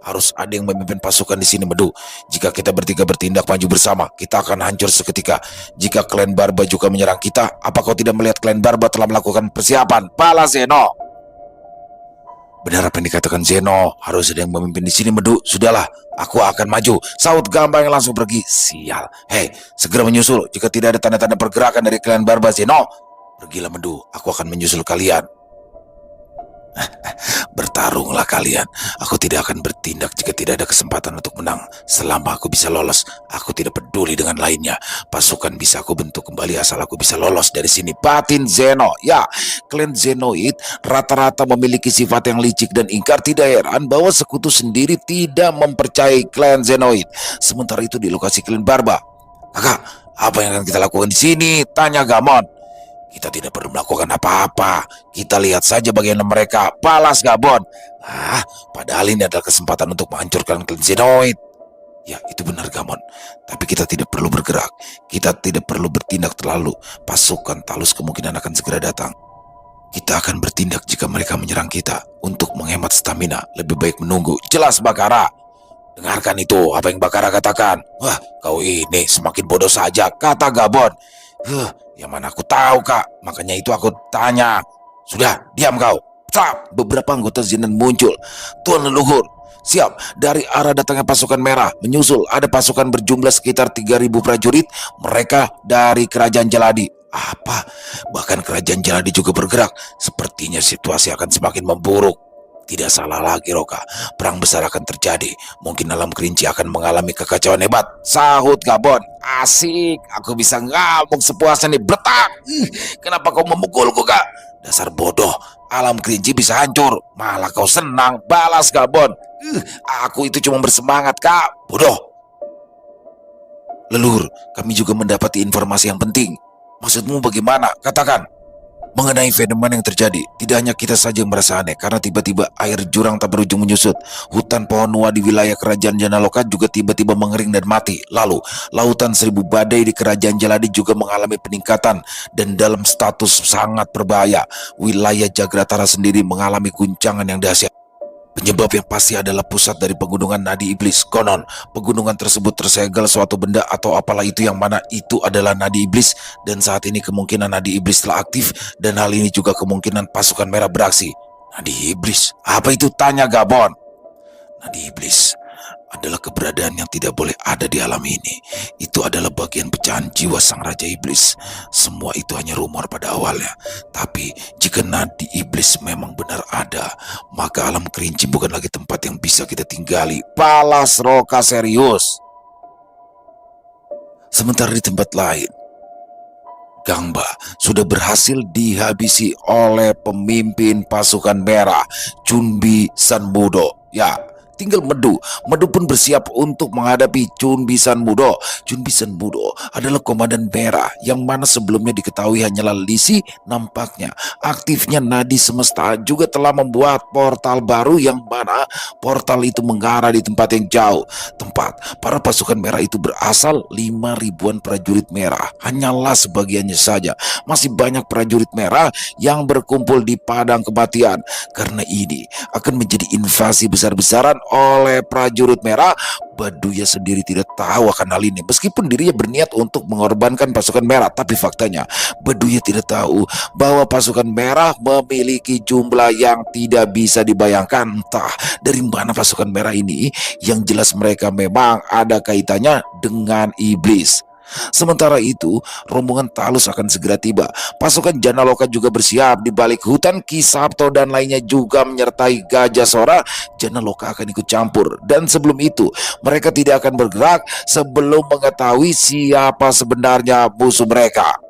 Harus ada yang memimpin pasukan di sini, Medu. Jika kita bertiga bertindak maju bersama, kita akan hancur seketika. Jika klan Barba juga menyerang kita, apa kau tidak melihat klan Barba telah melakukan persiapan? Pala Zeno! Benar apa yang dikatakan Zeno, harus ada yang memimpin di sini, Medu. Sudahlah, aku akan maju. Sahut Gamba yang langsung pergi. Sial. Hei, segera menyusul. Jika tidak ada tanda-tanda pergerakan dari klan Barba, Zeno, pergilah, Medu. Aku akan menyusul kalian. Bertarunglah kalian. Aku tidak akan bertindak jika tidak ada kesempatan untuk menang. Selama aku bisa lolos, aku tidak peduli dengan lainnya. Pasukan bisa aku bentuk kembali asal aku bisa lolos dari sini. Batin Zeno. Ya, klan Zenoid rata-rata memiliki sifat yang licik dan ingkar. Tidak heran bahwa sekutu sendiri tidak mempercayai klan Zenoid. Sementara itu di lokasi klan Barba. Kakak, apa yang akan kita lakukan di sini? Tanya Gamon. Kita tidak perlu melakukan apa-apa. Kita lihat saja bagaimana mereka balas Gabon. Padahal ini adalah kesempatan untuk menghancurkan klan Zenoid. Ya, itu benar, Gamon. Tapi kita tidak perlu bergerak. Kita tidak perlu bertindak terlalu. Pasukan Talus kemungkinan akan segera datang. Kita akan bertindak jika mereka menyerang kita. Untuk menghemat stamina, lebih baik menunggu. Jelas, Bakara. Dengarkan itu, apa yang Bakara katakan. Wah, kau ini semakin bodoh saja, kata Gabon. Yang mana aku tahu, Kak. Makanya itu aku tanya. Sudah, diam kau. Stop. Beberapa anggota Zenon muncul. Tuan leluhur, siap. Dari arah datangnya pasukan merah menyusul. Ada pasukan berjumlah sekitar 3.000 prajurit. Mereka dari kerajaan Jaladi. Apa? Bahkan kerajaan Jaladi juga bergerak. Sepertinya situasi akan semakin memburuk. Tidak salah lagi, Roka. Perang besar akan terjadi. Mungkin alam kerinci akan mengalami kekacauan hebat. Sahut Gabon. Asik. Aku bisa ngamuk sepuasnya nih. Bletak. Kenapa kau memukulku, Kak? Dasar bodoh. Alam kerinci bisa hancur. Malah kau senang. Balas Gabon. Aku itu cuma bersemangat, Kak. Bodoh. Leluhur, kami juga mendapati informasi yang penting. Maksudmu bagaimana? Katakan. Mengenai fenomena yang terjadi, tidak hanya kita saja yang merasa aneh karena tiba-tiba air jurang tak berujung menyusut. Hutan pohon tua di wilayah kerajaan Janaloka juga tiba-tiba mengering dan mati. Lalu, lautan seribu badai di kerajaan Jaladi juga mengalami peningkatan dan dalam status sangat berbahaya. Wilayah Jagratara sendiri mengalami guncangan yang dahsyat. Penyebab yang pasti adalah pusat dari pegunungan Nadi Iblis. Konon, pegunungan tersebut tersegel suatu benda atau apalah itu yang mana itu adalah Nadi Iblis. Dan saat ini kemungkinan Nadi Iblis telah aktif dan hal ini juga kemungkinan pasukan merah beraksi. Nadi Iblis? Apa itu? Tanya Gabon. Nadi Iblis adalah keberadaan yang tidak boleh ada di alam ini. Itu adalah bagian pecahan jiwa sang Raja Iblis. Semua itu hanya rumor pada awalnya. Tapi jika Nadi Iblis memang benar ada, maka alam kerinci bukan lagi tempat yang bisa kita tinggali. Balas Roka serius. Sementara di tempat lain, Gangba sudah berhasil dihabisi oleh pemimpin pasukan merah, Chunbi Sanmudo. Ya, tinggal Medu. Medu pun bersiap untuk menghadapi Chunbi Sanmudo. Chunbi Sanmudo adalah komandan merah yang mana sebelumnya diketahui hanyalah Lisi. Nampaknya aktifnya Nadi Semesta juga telah membuat portal baru yang mana portal itu mengarah di tempat yang jauh. Tempat para pasukan merah itu berasal 5.000-an prajurit merah. Hanyalah sebagiannya saja. Masih banyak prajurit merah yang berkumpul di padang kematian. Karena ini akan menjadi invasi besar-besaran oleh prajurit merah. Baduya sendiri tidak tahu akan hal ini meskipun dirinya berniat untuk mengorbankan pasukan merah. Tapi faktanya Baduya tidak tahu bahwa pasukan merah memiliki jumlah yang tidak bisa dibayangkan. Entah dari mana pasukan merah ini. Yang jelas mereka memang ada kaitannya dengan iblis. Sementara itu, rombongan Talus akan segera tiba. Pasukan Janaloka juga bersiap di balik hutan. Ki Sabto dan lainnya juga menyertai Gajah Sora. Janaloka akan ikut campur. Dan sebelum itu, mereka tidak akan bergerak sebelum mengetahui siapa sebenarnya musuh mereka.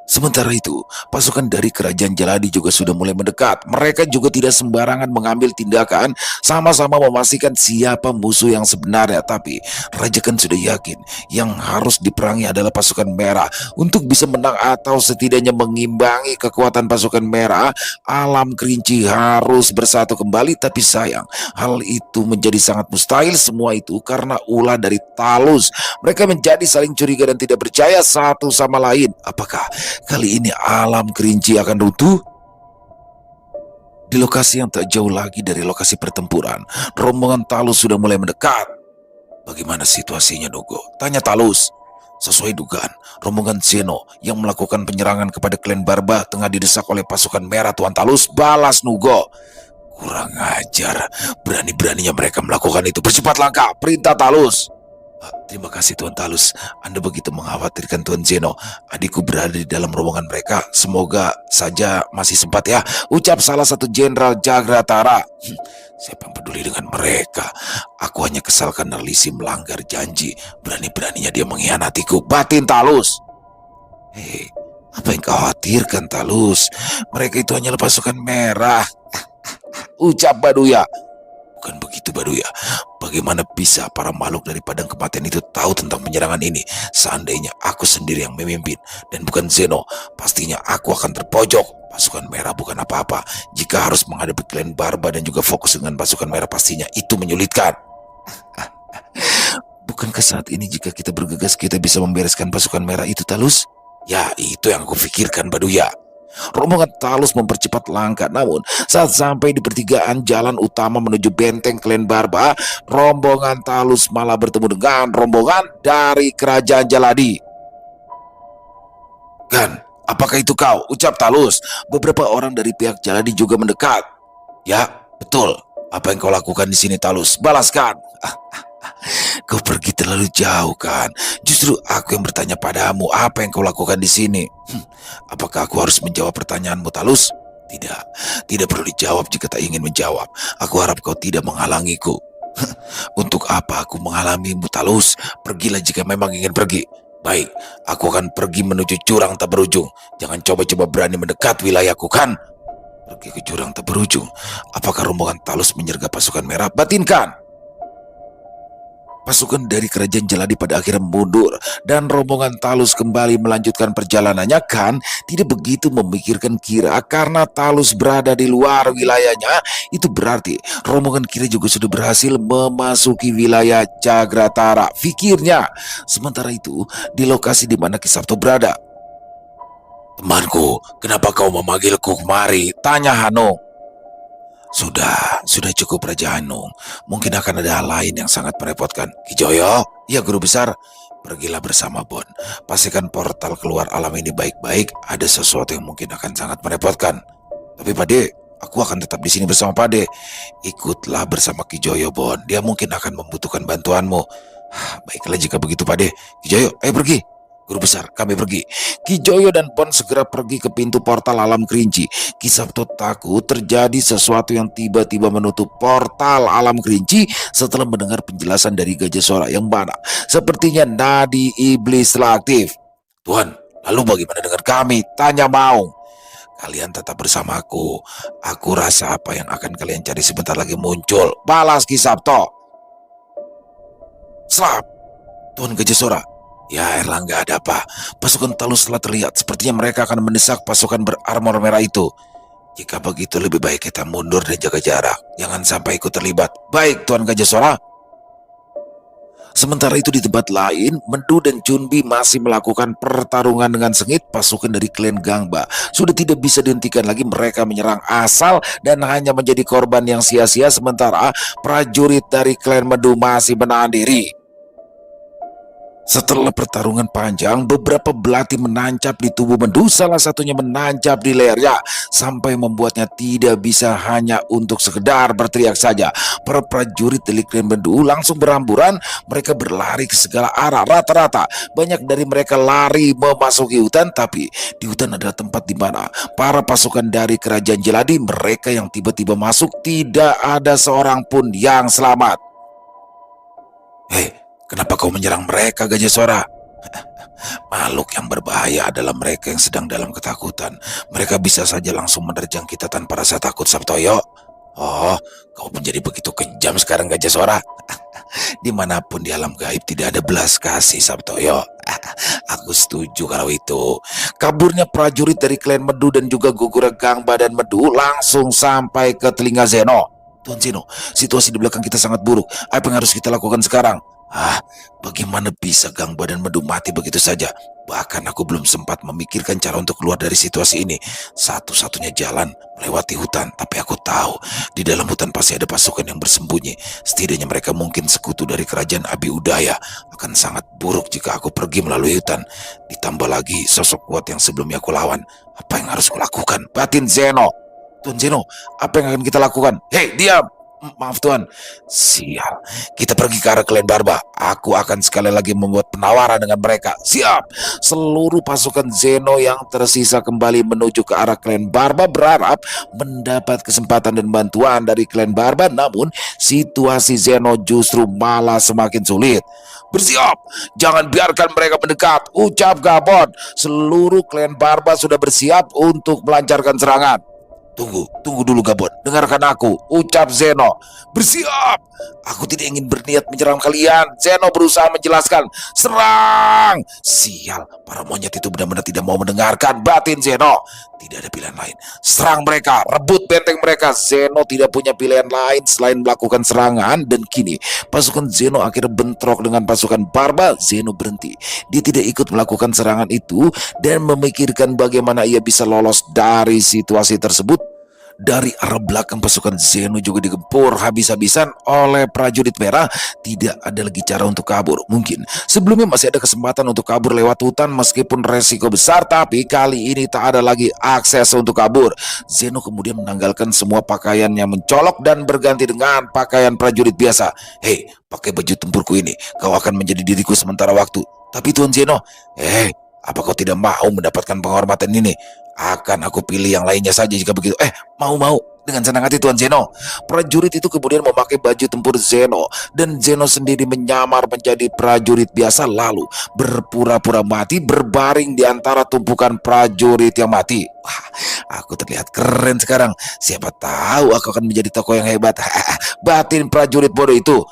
Sementara itu, pasukan dari kerajaan Jaladi juga sudah mulai mendekat. Mereka juga tidak sembarangan mengambil tindakan, sama-sama memastikan siapa musuh yang sebenarnya. Tapi Raja Khan sudah yakin yang harus diperangi adalah pasukan merah. Untuk bisa menang atau setidaknya mengimbangi kekuatan pasukan merah, alam kerinci harus bersatu kembali. Tapi sayang, hal itu menjadi sangat mustahil. Semua itu karena ulah dari Talus. Mereka menjadi saling curiga dan tidak percaya satu sama lain. Apakah kali ini alam kerinci akan runtuh? Di lokasi yang tak jauh lagi dari lokasi pertempuran, rombongan Talus sudah mulai mendekat. Bagaimana situasinya, Nugo? Tanya Talus. Sesuai dugaan, rombongan Zeno yang melakukan penyerangan kepada klan Barba tengah didesak oleh pasukan merah, Tuan Talus. Balas, Nugo. Kurang ajar, berani-beraninya mereka melakukan itu. Percepat langkah, perintah Talus. Terima kasih Tuan Talus, Anda begitu mengkhawatirkan Tuan Zeno. Adikku berada di dalam rombongan mereka. Semoga saja masih sempat ya, ucap salah satu jenderal Jagratara. Siapa yang peduli dengan mereka? Aku hanya kesal karena Lisi melanggar janji. Berani-beraninya dia mengkhianatiku. Batin Talus. Hei, apa yang kau khawatirkan Talus? Mereka itu hanyalah pasukan merah. Ucap Baduya. Bukan begitu Baduya. Bagaimana bisa para makhluk dari padang kematian itu tahu tentang penyerangan ini? Seandainya aku sendiri yang memimpin dan bukan Zeno, pastinya aku akan terpojok. Pasukan merah bukan apa-apa. Jika harus menghadapi klan Barba dan juga fokus dengan pasukan merah, pastinya itu menyulitkan. Bukankah saat ini jika kita bergegas kita bisa membereskan pasukan merah itu Talus? Ya, itu yang aku pikirkan Baduya. Rombongan Talus mempercepat langkah, namun saat sampai di pertigaan jalan utama menuju benteng klan Barba, rombongan Talus malah bertemu dengan rombongan dari kerajaan Jaladi. Gan, apakah itu kau? Ucap Talus. Beberapa orang dari pihak Jaladi juga mendekat. Ya, betul. Apa yang kau lakukan di sini Talus? Balaskan. Kau pergi terlalu jauh kan? Justru aku yang bertanya padamu, apa yang kau lakukan di sini? Apakah aku harus menjawab pertanyaanmu Talus? Tidak, tidak perlu dijawab jika tak ingin menjawab. Aku harap kau tidak menghalangiku. Untuk apa aku menghalangimu Talus? Pergilah jika memang ingin pergi. Baik, aku akan pergi menuju jurang tak berujung. Jangan coba-coba berani mendekat wilayahku kan? Pergi ke jurang tak berujung. Apakah rombongan Talus menyergap pasukan merah? Batinkan! Pasukan dari kerajaan Jaladi pada akhirnya mundur dan rombongan Talus kembali melanjutkan perjalanannya kan tidak begitu memikirkan Kira karena Talus berada di luar wilayahnya. Itu berarti rombongan Kira juga sudah berhasil memasuki wilayah Jagratara, pikirnya. Sementara itu di lokasi di mana Ki Sabto berada. Temanku, kenapa kau memanggilku kemari? Tanya Hanung. Sudah cukup Raja Hanung. Mungkin akan ada hal lain yang sangat merepotkan. Kijoyo, ya Guru Besar, pergilah bersama Bon. Pastikan portal keluar alam ini baik-baik. Ada sesuatu yang mungkin akan sangat merepotkan. Tapi Pade, aku akan tetap di sini bersama Pade. Ikutlah bersama Kijoyo Bon. Dia mungkin akan membutuhkan bantuanmu. Baiklah jika begitu Pade. Kijoyo, ayo pergi. Guru Besar, kami pergi. Kijoyo dan Pon segera pergi ke pintu portal alam kerinci. Ki Sabto takut terjadi sesuatu yang tiba-tiba menutup portal alam kerinci setelah mendengar penjelasan dari Gajah Sora yang mana sepertinya nadi iblis telah aktif. Tuan, lalu bagaimana dengan kami? Tanya Maung. Kalian tetap bersamaku. Aku rasa apa yang akan kalian cari sebentar lagi muncul. Balas Ki Sabto. Slap. Tuan Gajah Sora. Ya Erlangga, ada apa? Pasukan Talus telah terlihat. Sepertinya mereka akan mendesak pasukan berarmor merah itu. Jika begitu lebih baik kita mundur dan jaga jarak. Jangan sampai ikut terlibat. Baik Tuan Gajah Sora. Sementara itu di tempat lain, Mendu dan Chunbi masih melakukan pertarungan dengan sengit. Pasukan dari klan Gangba sudah tidak bisa dihentikan lagi. Mereka menyerang asal dan hanya menjadi korban yang sia-sia. Sementara prajurit dari klan Mendu masih menahan diri. Setelah pertarungan panjang, beberapa belati menancap di tubuh Mendu, salah satunya menancap di lehernya, sampai membuatnya tidak bisa hanya untuk sekedar berteriak saja. Para prajurit dari klan Mendu langsung beramburan, mereka berlari ke segala arah, rata-rata. Banyak dari mereka lari memasuki hutan, tapi di hutan adalah tempat di mana para pasukan dari kerajaan Jaladi, mereka yang tiba-tiba masuk, tidak ada seorang pun yang selamat. Hei, kenapa kau menyerang mereka, Gajah Sora? Makhluk yang berbahaya adalah mereka yang sedang dalam ketakutan. Mereka bisa saja langsung menerjang kita tanpa rasa takut, Sabtoyo. Oh, kau menjadi begitu kejam sekarang, Gajah Sora. Dimanapun di alam gaib tidak ada belas kasih, Sabtoyo. Aku setuju kalau itu. Kaburnya prajurit dari klan Medu dan juga gugur Gangba dan Medu langsung sampai ke telinga Zeno. Tuan Zeno, situasi di belakang kita sangat buruk. Apa yang harus kita lakukan sekarang? Ah, bagaimana bisa Gang Badan Madu mati begitu saja? Bahkan aku belum sempat memikirkan cara untuk keluar dari situasi ini. Satu-satunya jalan melewati hutan. Tapi aku tahu di dalam hutan pasti ada pasukan yang bersembunyi. Setidaknya mereka mungkin sekutu dari kerajaan Abi Udaya. Akan sangat buruk jika aku pergi melalui hutan. Ditambah lagi sosok kuat yang sebelumnya aku lawan. Apa yang harus kulakukan? Batin Zeno. Tuan Zeno, apa yang akan kita lakukan? Hei, diam! Maaf Tuan. Sial. Kita pergi ke arah Klan Barba. Aku akan sekali lagi membuat penawaran dengan mereka. Siap. Seluruh pasukan Zeno yang tersisa kembali menuju ke arah Klan Barba berharap mendapat kesempatan dan bantuan dari Klan Barba. Namun situasi Zeno justru malah semakin sulit. Bersiap, jangan biarkan mereka mendekat. Ucap Gabon. Seluruh Klan Barba sudah bersiap untuk melancarkan serangan. Tunggu dulu Gabon, dengarkan aku, ucap Zeno. Bersiap! Aku tidak ingin berniat menyerang kalian. Zeno berusaha menjelaskan. Serang! Sial, para monyet itu benar-benar tidak mau mendengarkan. Batin Zeno. Tidak ada pilihan lain. Serang mereka, rebut benteng mereka. Zeno tidak punya pilihan lain selain melakukan serangan. Dan kini pasukan Zeno akhirnya bentrok dengan pasukan Barba. Zeno berhenti. Dia tidak ikut melakukan serangan itu dan memikirkan bagaimana ia bisa lolos dari situasi tersebut. Dari arah belakang pasukan Zeno juga digempur habis-habisan oleh prajurit merah. Tidak ada lagi cara untuk kabur. Mungkin sebelumnya masih ada kesempatan untuk kabur lewat hutan meskipun resiko besar, tapi kali ini tak ada lagi akses untuk kabur. Zeno kemudian menanggalkan semua pakaian yang mencolok dan berganti dengan pakaian prajurit biasa. Hei, pakai baju tempurku ini, kau akan menjadi diriku sementara waktu. Tapi Tuan Zeno, apa kau tidak mau mendapatkan penghormatan ini? Akan aku pilih yang lainnya saja jika begitu. Mau. Dengan senang hati Tuan Zeno. Prajurit itu kemudian memakai baju tempur Zeno. Dan Zeno sendiri menyamar menjadi prajurit biasa lalu berpura-pura mati berbaring di antara tumpukan prajurit yang mati. Wah, aku terlihat keren sekarang. Siapa tahu aku akan menjadi tokoh yang hebat. Batin prajurit bodoh itu.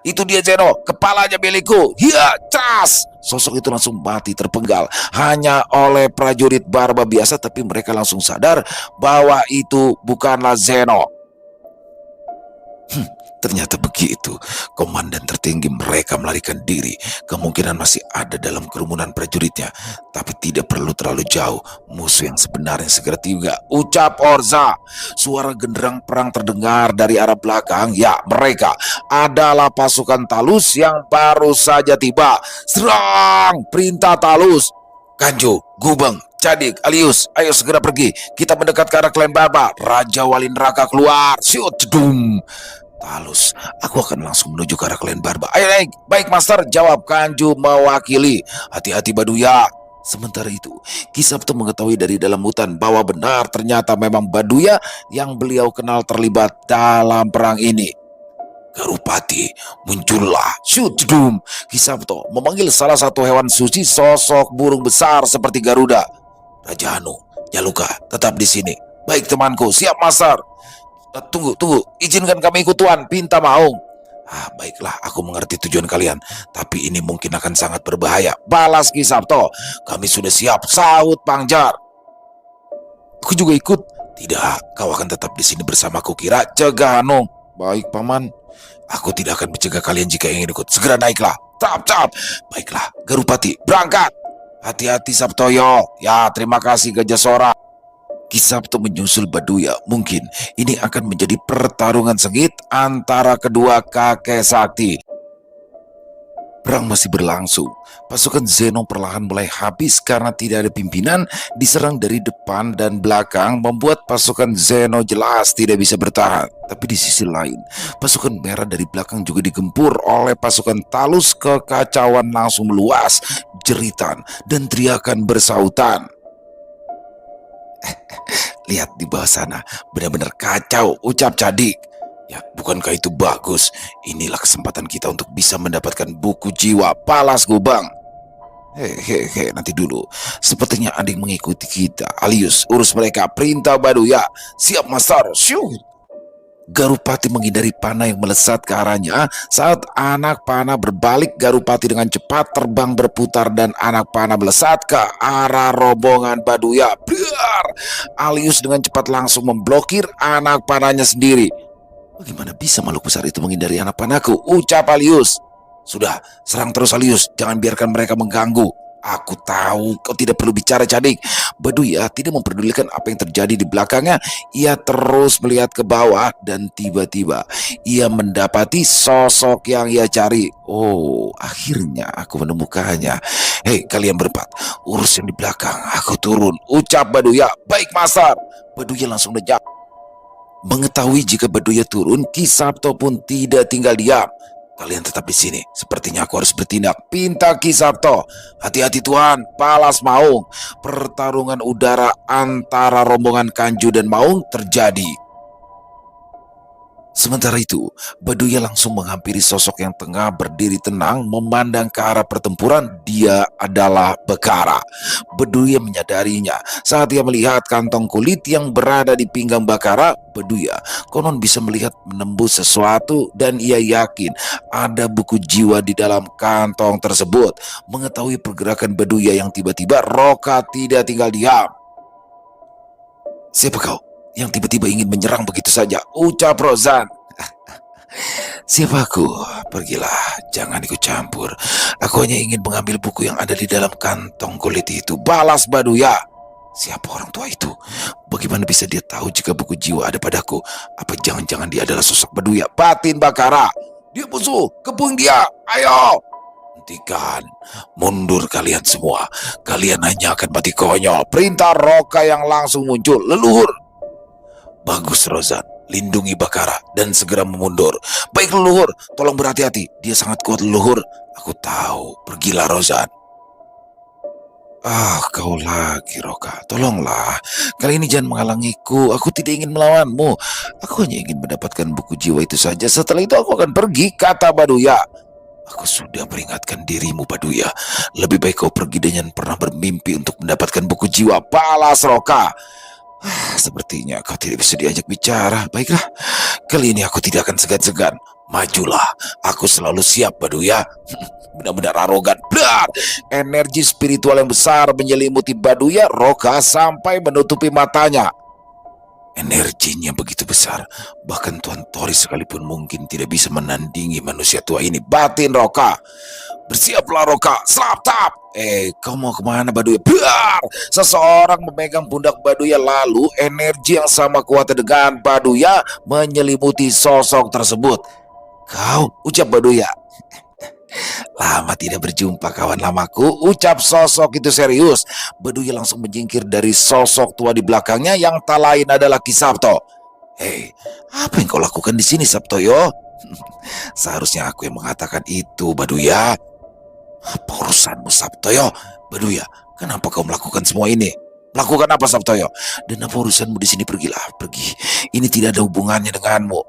Itu dia Zeno. Kepalanya milikku. Hiya, cas! Sosok itu langsung mati terpenggal hanya oleh prajurit Barba biasa, tapi mereka langsung sadar bahwa itu bukanlah Zeno. Ternyata begitu. Komandan tertinggi mereka melarikan diri. Kemungkinan masih ada dalam kerumunan prajuritnya, tapi tidak perlu terlalu jauh. Musuh yang sebenarnya segera tiba. Ucap Orza. Suara genderang perang terdengar dari arah belakang. Ya, mereka adalah pasukan Talus yang baru saja tiba. Serang! Perintah Talus. Kanjo, Gubeng, Cadik, Alius, ayo segera pergi. Kita mendekat ke arah Klan Barba. Raja Walindraka keluar. Siut, jedum. Talus, aku akan langsung menuju ke arah Klan Barba. Ayo naik. Baik Master, jawab Kanju mewakili. Hati-hati Baduya. Sementara itu, Kisabto mengetahui dari dalam hutan bahwa benar ternyata memang Baduya yang beliau kenal terlibat dalam perang ini. Garupati, muncullah. Syudum. Kisabto memanggil salah satu hewan suci, sosok burung besar seperti Garuda. Raja Hanu, Jaluka, tetap di sini. Baik temanku, siap Master. Tunggu, izinkan kami ikut Tuan, Pinta Maung. Baiklah, aku mengerti tujuan kalian, tapi ini mungkin akan sangat berbahaya. Balas Kisabto, kami sudah siap, sahut Pangjar. Aku juga ikut. Tidak, kau akan tetap di sini bersamaku, Kira. Cegah Hanung. Baik, Paman. Aku tidak akan mencegah kalian jika ingin ikut. Segera naiklah. Cap. Baiklah, Garupati, berangkat. Hati-hati Sabtoyo. Ya, terima kasih Gajah Sora. Kisabto menyusul Baduya. Mungkin ini akan menjadi pertarungan sengit antara kedua kakek sakti. Perang masih berlangsung. Pasukan Zeno perlahan mulai habis karena tidak ada pimpinan, diserang dari depan dan belakang, membuat pasukan Zeno jelas tidak bisa bertahan. Tapi di sisi lain, pasukan merah dari belakang juga digempur oleh pasukan Talus. Kekacauan langsung meluas, jeritan dan teriakan bersautan. Lihat di bawah sana, benar-benar kacau, ucap Cadik. Ya, bukankah itu bagus? Inilah kesempatan kita untuk bisa mendapatkan buku jiwa, Balas Gubang. Nanti dulu. Sepertinya ada yang mengikuti kita. Alius, urus mereka. Perintah Baduya. Siap, Master. Syuh. Garupati menghindari panah yang melesat ke arahnya. Saat anak panah berbalik, Garupati dengan cepat terbang berputar dan anak panah melesat ke arah rombongan Baduya. Biar! Alius dengan cepat langsung memblokir anak panahnya sendiri. Bagaimana bisa makhluk besar itu menghindari anak panahku? Ucap Alius. Sudah, serang terus Alius, jangan biarkan mereka mengganggu. Aku tahu kau tidak perlu bicara, Cadik. Baduya tidak memperdulikan apa yang terjadi di belakangnya. Ia terus melihat ke bawah dan tiba-tiba ia mendapati sosok yang ia cari. Oh, akhirnya aku menemukannya. Hei, kalian berempat, urus yang di belakang. Aku turun. Ucap Baduya. Baik, Master. Baduya langsung menjawab. Mengetahui jika Baduya turun, Ki Sabto pun tidak tinggal diam. Kalian tetap di sini. Sepertinya aku harus bertindak. Pinta Ki Sabto. Hati-hati Tuan, Palas Maung. Pertarungan udara antara rombongan Kanju dan Maung terjadi. Sementara itu, Baduya langsung menghampiri sosok yang tengah berdiri tenang memandang ke arah pertempuran. Dia adalah Bakara. Baduya menyadarinya saat ia melihat kantong kulit yang berada di pinggang Bakara. Baduya konon bisa melihat menembus sesuatu dan ia yakin ada buku jiwa di dalam kantong tersebut. Mengetahui pergerakan Baduya yang tiba-tiba, Roka tidak tinggal diam. Siapa kau yang tiba-tiba ingin menyerang begitu saja? Ucap Rozan. Siapa aku? Pergilah, jangan ikut campur. Aku hanya ingin mengambil buku yang ada di dalam kantong kulit itu. Balas Baduya. Siapa orang tua itu? Bagaimana bisa dia tahu jika buku jiwa ada padaku? Apa jangan-jangan dia adalah sosok Baduya? Batin Bakara. Dia musuh, kepung dia. Ayo. Hentikan, mundur kalian semua. Kalian hanya akan mati konyol. Perintah Roka yang langsung muncul. Leluhur. Bagus Rozan, lindungi Bakara dan segera memundur. Baik leluhur, tolong berhati-hati. Dia sangat kuat leluhur. Aku tahu, pergilah Rozan. Ah, kau lagi Roka, tolonglah. Kali ini jangan menghalangiku, aku tidak ingin melawanmu. Aku hanya ingin mendapatkan buku jiwa itu saja. Setelah itu aku akan pergi, kata Baduya. Aku sudah peringatkan dirimu, Baduya. Lebih baik kau pergi dengan pernah bermimpi untuk mendapatkan buku jiwa. Balas Roka. Sepertinya kau tidak bisa diajak bicara. Baiklah, kali ini aku tidak akan segan-segan. Majulah, aku selalu siap, Baduya. Benar-benar arogan. Blar! Energi spiritual yang besar menyelimuti Baduya. Roka sampai menutupi matanya. Energinya begitu besar, bahkan Tuan Tori sekalipun mungkin tidak bisa menandingi manusia tua ini. Batin Roka. Bersiaplah Roka, slap tap. Kau mau kemana Baduya? Biar! Seseorang memegang pundak Baduya, lalu energi yang sama kuat dengan Baduya menyelimuti sosok tersebut. Kau, ucap Baduya. Lama tidak berjumpa kawan lamaku, ucap sosok itu serius. Baduya langsung menyingkir dari sosok tua di belakangnya yang tak lain adalah Ki Sabto. Hei, apa yang kau lakukan di sini Sabtoyo? Seharusnya aku yang mengatakan itu, Baduya. Apa urusanmu Sabtoyo? Baduya, kenapa kau melakukan semua ini? Melakukan apa Sabtoyo? Dan apa urusanmu di sini? Pergilah, pergi. Ini tidak ada hubungannya denganmu.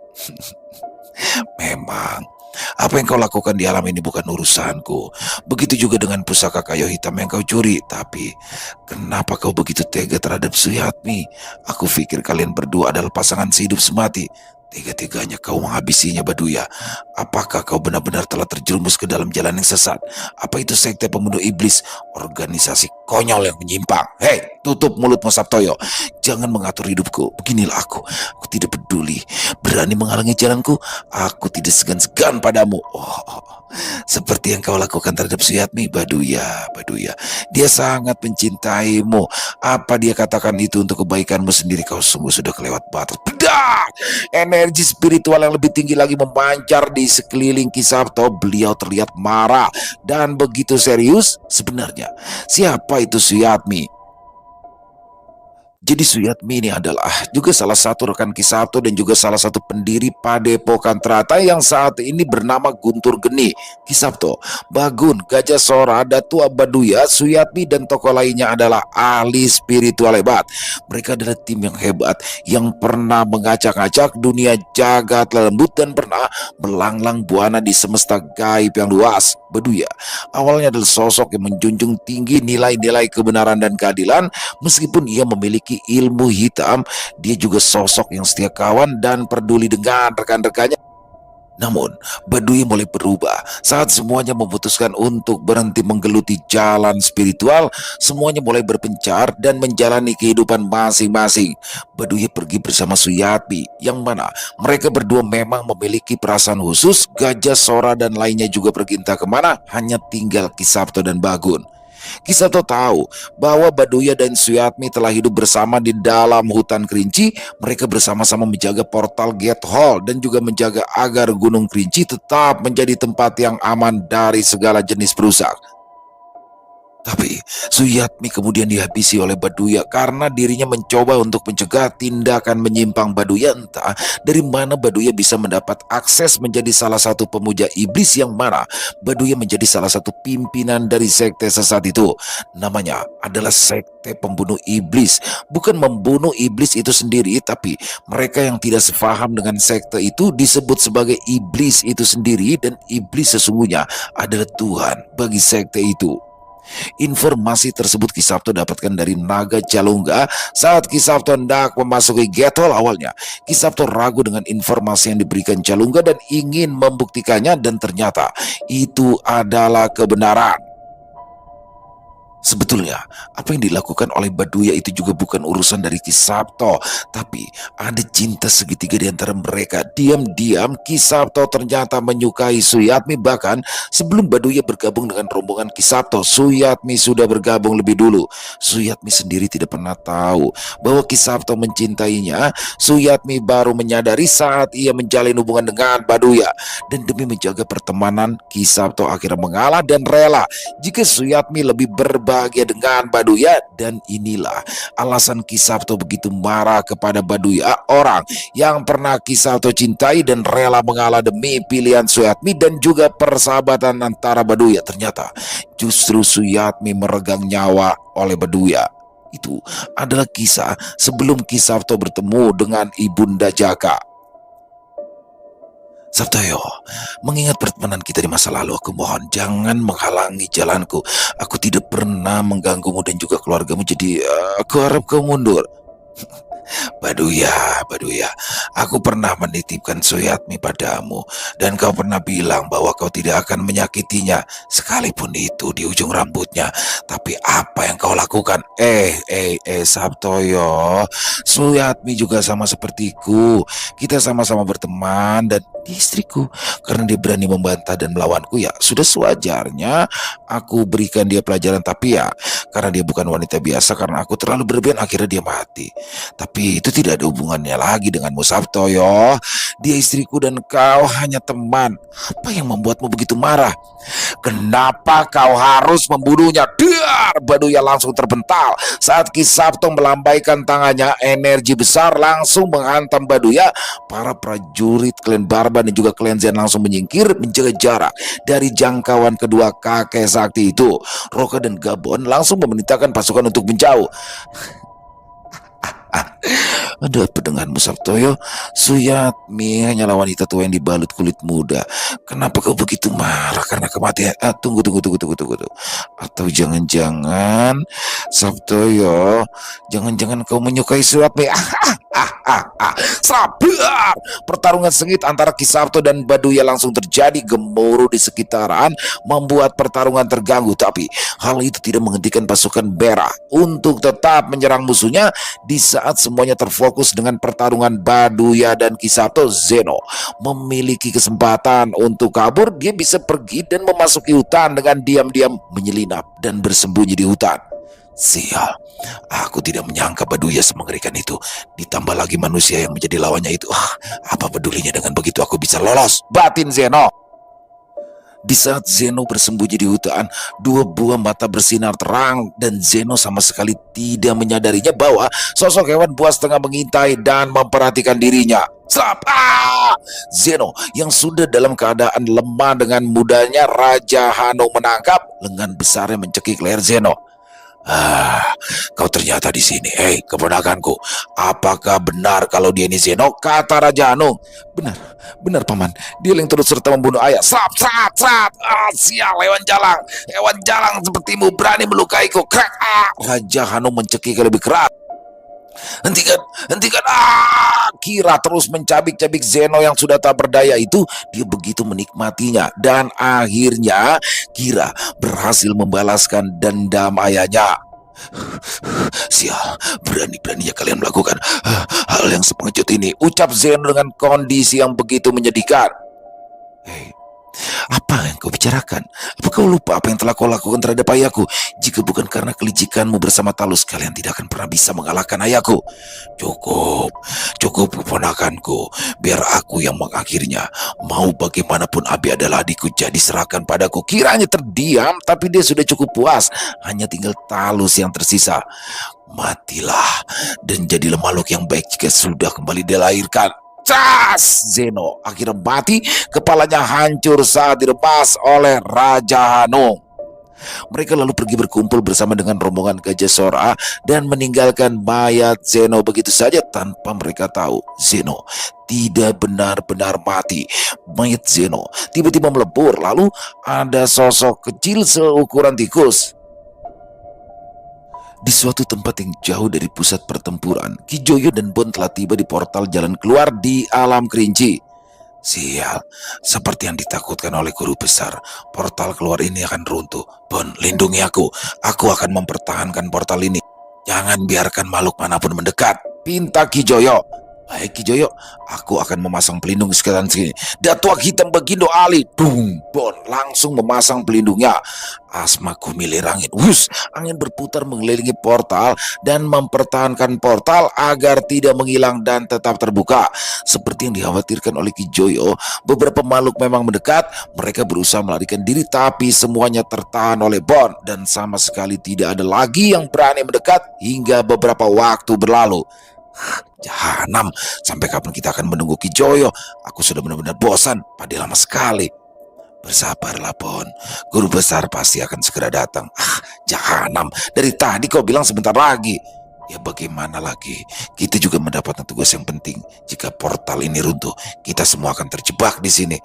Memang, apa yang kau lakukan di alam ini bukan urusanku. Begitu juga dengan pusaka kayu hitam yang kau curi. Tapi, kenapa kau begitu tega terhadap Suyatmi? Aku pikir kalian berdua adalah pasangan sehidup semati. Tega-teganya kau menghabisinya Baduya. Apakah kau benar-benar telah terjerumus ke dalam jalan yang sesat? Apa itu sekte pembunuh iblis? Organisasi konyol yang menyimpang. Hei, tutup mulutmu Sabtoyo. Jangan mengatur hidupku. Beginilah aku. Aku tidak peduli. Berani menghalangi jalanku? Aku tidak segan-segan padamu. Seperti yang kau lakukan terhadap Suyatmi, Baduya. Dia sangat mencintaimu. Apa dia katakan itu untuk kebaikanmu sendiri? Kau sungguh sudah kelewat batas. Bedak! Energi spiritual yang lebih tinggi lagi memancar di sekeliling Ki Sabto. Beliau terlihat marah dan begitu serius. Sebenarnya, siapa itu Suyatmi? Jadi Suyatmi ini adalah juga salah satu rekan Ki Sabto dan juga salah satu pendiri Padepokan Trata yang saat ini bernama Guntur Geni. Ki Sabto, Bagun, Gajah Sora, Datua Baduya, Suyatmi dan tokoh lainnya adalah ahli spiritual hebat. Mereka adalah tim yang hebat yang pernah mengacak-acak dunia jagat lembut dan pernah melanglang buana di semesta gaib yang luas. Baduya awalnya adalah sosok yang menjunjung tinggi nilai-nilai kebenaran dan keadilan. Meskipun ia memiliki ilmu hitam, dia juga sosok yang setia kawan dan peduli dengan rekan-rekannya. Namun, Baduy mulai berubah saat semuanya memutuskan untuk berhenti menggeluti jalan spiritual. Semuanya mulai berpencar dan menjalani kehidupan masing-masing. Baduy pergi bersama Suyatmi, yang mana mereka berdua memang memiliki perasaan khusus. Gajah, Sora, dan lainnya juga pergi entah kemana, hanya tinggal Ki Sabto dan Bagun. Ki Sabto tahu bahwa Baduya dan Suyatmi telah hidup bersama di dalam hutan Kerinci. Mereka bersama-sama menjaga portal Gate Hall dan juga menjaga agar Gunung Kerinci tetap menjadi tempat yang aman dari segala jenis perusak. Tapi Suyatmi kemudian dihabisi oleh Baduya karena dirinya mencoba untuk mencegah tindakan menyimpang Baduya. Entah dari mana Baduya bisa mendapat akses menjadi salah satu pemuja iblis, yang mana Baduya menjadi salah satu pimpinan dari sekte sesat itu. Namanya adalah sekte pembunuh iblis. Bukan membunuh iblis itu sendiri, tapi mereka yang tidak sepaham dengan sekte itu disebut sebagai iblis itu sendiri, dan iblis sesungguhnya adalah Tuhan bagi sekte itu. Informasi tersebut Ki Sabto dapatkan dari Naga Calungga saat Ki Sabto hendak memasuki Gate Hall. Awalnya Ki Sabto ragu dengan informasi yang diberikan Calungga dan ingin membuktikannya, dan ternyata itu adalah kebenaran. Sebetulnya, apa yang dilakukan oleh Baduya itu juga bukan urusan dari Ki Sabto, tapi ada cinta segitiga di antara mereka. Diam-diam Ki Sabto ternyata menyukai Suyatmi. Bahkan sebelum Baduya bergabung dengan rombongan Ki Sabto, Suyatmi sudah bergabung lebih dulu. Suyatmi sendiri tidak pernah tahu bahwa Ki Sabto mencintainya. Suyatmi baru menyadari saat ia menjalin hubungan dengan Baduya. Dan demi menjaga pertemanan, Ki Sabto akhirnya mengalah dan rela jika Suyatmi lebih berbahagia dengan Baduya. Dan inilah alasan Ki Sabto begitu marah kepada Baduya, orang yang pernah Ki Sabto cintai, dan rela mengalah demi pilihan Suyatmi dan juga persahabatan antara Baduya. Ternyata justru Suyatmi meregang nyawa oleh Baduya. Itu adalah kisah sebelum Ki Sabto bertemu dengan Ibunda Jaka. Sabtoyo, mengingat pertemanan kita di masa lalu, aku mohon jangan menghalangi jalanku. Aku tidak pernah mengganggumu dan juga keluargamu, jadi aku harap kau mundur. Baduya, aku pernah menitipkan Suyatmi padamu, dan kau pernah bilang bahwa kau tidak akan menyakitinya, sekalipun itu di ujung rambutnya. Tapi apa yang kau lakukan? Sabtoyo, Suyatmi juga sama sepertiku. Kita sama-sama berteman, dan dia istriku. Karena dia berani membantah dan melawanku, ya sudah sewajarnya aku berikan dia pelajaran. Tapi ya, karena dia bukan wanita biasa, karena aku terlalu berlebihan, akhirnya dia mati. Tapi itu tidak ada hubungannya lagi denganmu, Sabtoyo. Dia istriku dan kau hanya teman. Apa yang membuatmu begitu marah? Kenapa kau harus membunuhnya? Dar! Baduya langsung terpental saat Ki Sabto melambaikan tangannya. Energi besar langsung menghantam Baduya. Para prajurit klan Barba dan juga klan Zen langsung menyingkir, menjaga jarak dari jangkauan kedua kakek sakti itu. Roka dan Gabon langsung memerintahkan pasukan untuk menjauh. Ada apa denganmu, Sabtoyo? Suyatmi hanyalah wanita tua yang dibalut kulit muda. Kenapa kau begitu marah karena kematian? Tunggu. Atau jangan-jangan, Sabtoyo, jangan-jangan kau menyukai Suyatmi? Sabar! Pertarungan sengit antara Ki Sabto dan Baduya langsung terjadi. Gemuruh di sekitaran membuat pertarungan terganggu. Tapi hal itu tidak menghentikan pasukan Merah untuk tetap menyerang musuhnya. Di saat semuanya terfokus dengan pertarungan Baduya dan Ki Sabto, Zeno memiliki kesempatan untuk kabur. Dia bisa pergi dan memasuki hutan dengan diam-diam menyelinap dan bersembunyi di hutan. Sial, aku tidak menyangka Baduya semengerikan itu. Ditambah lagi manusia yang menjadi lawannya itu. Apa pedulinya dengan begitu aku bisa lolos? Batin Zeno. Di saat Zeno bersembunyi di hutan, dua buah mata bersinar terang, dan Zeno sama sekali tidak menyadarinya bahwa sosok hewan buas tengah mengintai dan memperhatikan dirinya. Zeno yang sudah dalam keadaan lemah, dengan mudahnya Raja Hanung menangkap. Lengan besarnya mencekik leher Zeno. Kau ternyata di sini. Hei, keponakanku, apakah benar kalau dia ini Zeno? Kata Raja Hanung. Benar paman. Dia yang turut serta membunuh ayah. Sial, hewan jalang sepertimu berani melukaiku. Raja Hanung mencekik lebih keras. Hentikan, hentikan. Kira terus mencabik-cabik Zeno yang sudah tak berdaya itu. Dia begitu menikmatinya. Dan akhirnya Kira berhasil membalaskan dendam ayahnya. Sial, berani-beraninya kalian melakukan hal yang sepengecut ini, ucap Zeno dengan kondisi yang begitu menyedihkan. Hei, apa yang kau bicarakan? Apa kau lupa apa yang telah kau lakukan terhadap ayahku? Jika bukan karena kelicikanmu bersama Talus, kalian tidak akan pernah bisa mengalahkan ayahku. Cukup, cukup keponakanku. Biar aku yang mengakhirinya. Mau bagaimanapun Abi adalah adikku, jadi serahkan padaku. Kiranya terdiam, tapi dia sudah cukup puas. Hanya tinggal Talus yang tersisa. Matilah dan jadilah makhluk yang baik jika sudah kembali dilahirkan. Cas! Zeno akhirnya mati, kepalanya hancur saat dilepas oleh Raja Hanung. Mereka lalu pergi berkumpul bersama dengan rombongan Gajah Sora dan meninggalkan mayat Zeno begitu saja tanpa mereka tahu Zeno tidak benar-benar mati. Mayat Zeno tiba-tiba melebur, lalu ada sosok kecil seukuran tikus. Di suatu tempat yang jauh dari pusat pertempuran, Kijoyo dan Bon telah tiba di portal jalan keluar di alam kerinci. Sial, seperti yang ditakutkan oleh guru besar, portal keluar ini akan runtuh. Bon, lindungi aku. Aku akan mempertahankan portal ini. Jangan biarkan makhluk manapun mendekat, pinta Kijoyo. Baik Kijoyo, aku akan memasang pelindung di sekitaran sini. Datuk hitam Bagindo Ali. Dung, Bon langsung memasang pelindungnya. Asma kumilir angin. Wus, angin berputar mengelilingi portal dan mempertahankan portal agar tidak menghilang dan tetap terbuka. Seperti yang dikhawatirkan oleh Kijoyo, beberapa makhluk memang mendekat. Mereka berusaha melarikan diri, tapi semuanya tertahan oleh Bon dan sama sekali tidak ada lagi yang berani mendekat hingga beberapa waktu berlalu. Jahanam, sampai kapan kita akan menunggu Kijoyo? Aku sudah benar-benar bosan, padahal lama sekali. Bersabarlah Bon, guru besar pasti akan segera datang. Jahanam, dari tadi kau bilang sebentar lagi. Ya bagaimana lagi, kita juga mendapatkan tugas yang penting. Jika portal ini runtuh, kita semua akan terjebak di sini.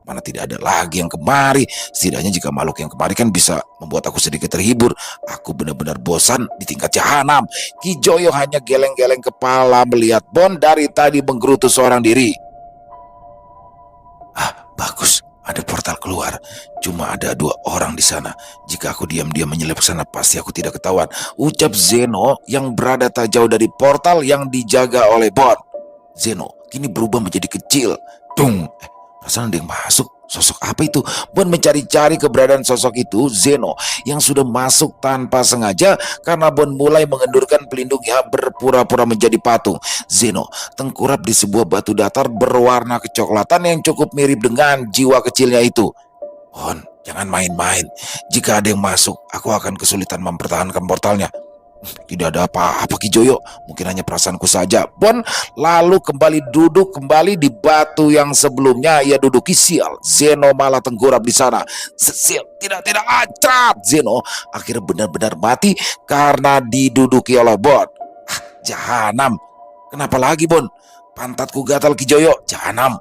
Mana tidak ada lagi yang kemari. Setidaknya jika makhluk yang kemari kan bisa membuat aku sedikit terhibur. Aku benar-benar bosan di tingkat jahanam. Kijoyo hanya geleng-geleng kepala melihat Bon dari tadi menggerutu seorang diri. Bagus, ada portal keluar. Cuma ada 2 orang di sana. Jika aku diam-diam menyelip ke sana, pasti aku tidak ketahuan, ucap Zeno yang berada tak jauh dari portal yang dijaga oleh Bon. Zeno kini berubah menjadi kecil. Dung. Perasaan ada yang masuk. Sosok apa itu? Bon mencari-cari keberadaan sosok itu, Zeno, yang sudah masuk tanpa sengaja karena Bon mulai mengendurkan pelindungnya berpura-pura menjadi patung. Zeno tengkurap di sebuah batu datar berwarna kecoklatan yang cukup mirip dengan jiwa kecilnya itu. Bon, jangan main-main. Jika ada yang masuk, aku akan kesulitan mempertahankan portalnya. Tidak ada apa-apa Kijoyo, mungkin hanya perasaanku saja. Bon lalu duduk kembali di batu yang sebelumnya ia duduki. Sial, Zeno malah tengkurap di sana. Sial, tidak acap. Zeno akhirnya benar-benar mati karena diduduki oleh Bon. Jahanam, kenapa lagi Bon? Pantatku gatal Kijoyo, jahanam.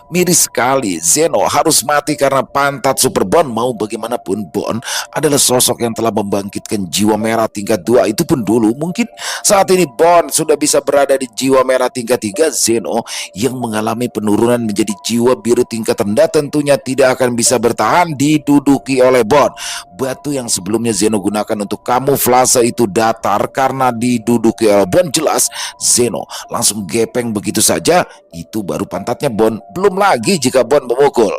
Miris sekali, Zeno harus mati karena pantat Super Bon. Mau bagaimanapun, Bon adalah sosok yang telah membangkitkan jiwa merah tingkat 2 itu pun dulu. Mungkin saat ini Bon sudah bisa berada di jiwa merah tingkat 3. Zeno yang mengalami penurunan menjadi jiwa biru tingkat rendah tentunya tidak akan bisa bertahan diduduki oleh Bon. Batu yang sebelumnya Zeno gunakan untuk kamuflase itu datar karena diduduki oleh Bon. Jelas Zeno langsung gepeng begitu saja. Itu baru pantatnya Bon, belum lagi jika Bon memukul.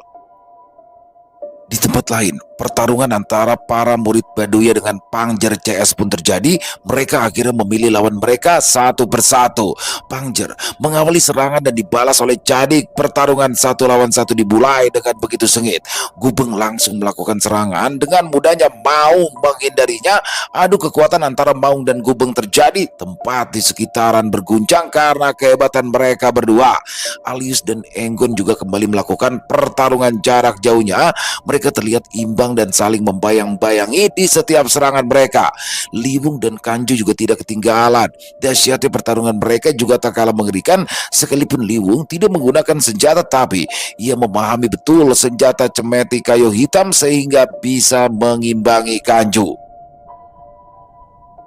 Di tempat lain, pertarungan antara para murid Baduya dengan Pangjer CS pun terjadi. Mereka akhirnya memilih lawan mereka satu persatu. Pangjer mengawali serangan dan dibalas oleh Cadik. Pertarungan 1 lawan 1 dimulai dengan begitu sengit. Gubeng langsung melakukan serangan dengan mudahnya. Maung menghindarinya. Adu kekuatan antara Maung dan Gubeng terjadi. Tempat di sekitaran berguncang karena kehebatan mereka berdua. Alius dan Enggon juga kembali melakukan pertarungan jarak jauhnya. Mereka terlihat imbang dan saling membayang-bayangi di setiap serangan mereka. Liwung dan Kanju juga tidak ketinggalan. Dahsyatnya pertarungan mereka juga tak kalah mengerikan. Sekalipun Liwung tidak menggunakan senjata, tapi ia memahami betul senjata cemeti kayu hitam sehingga bisa mengimbangi Kanju.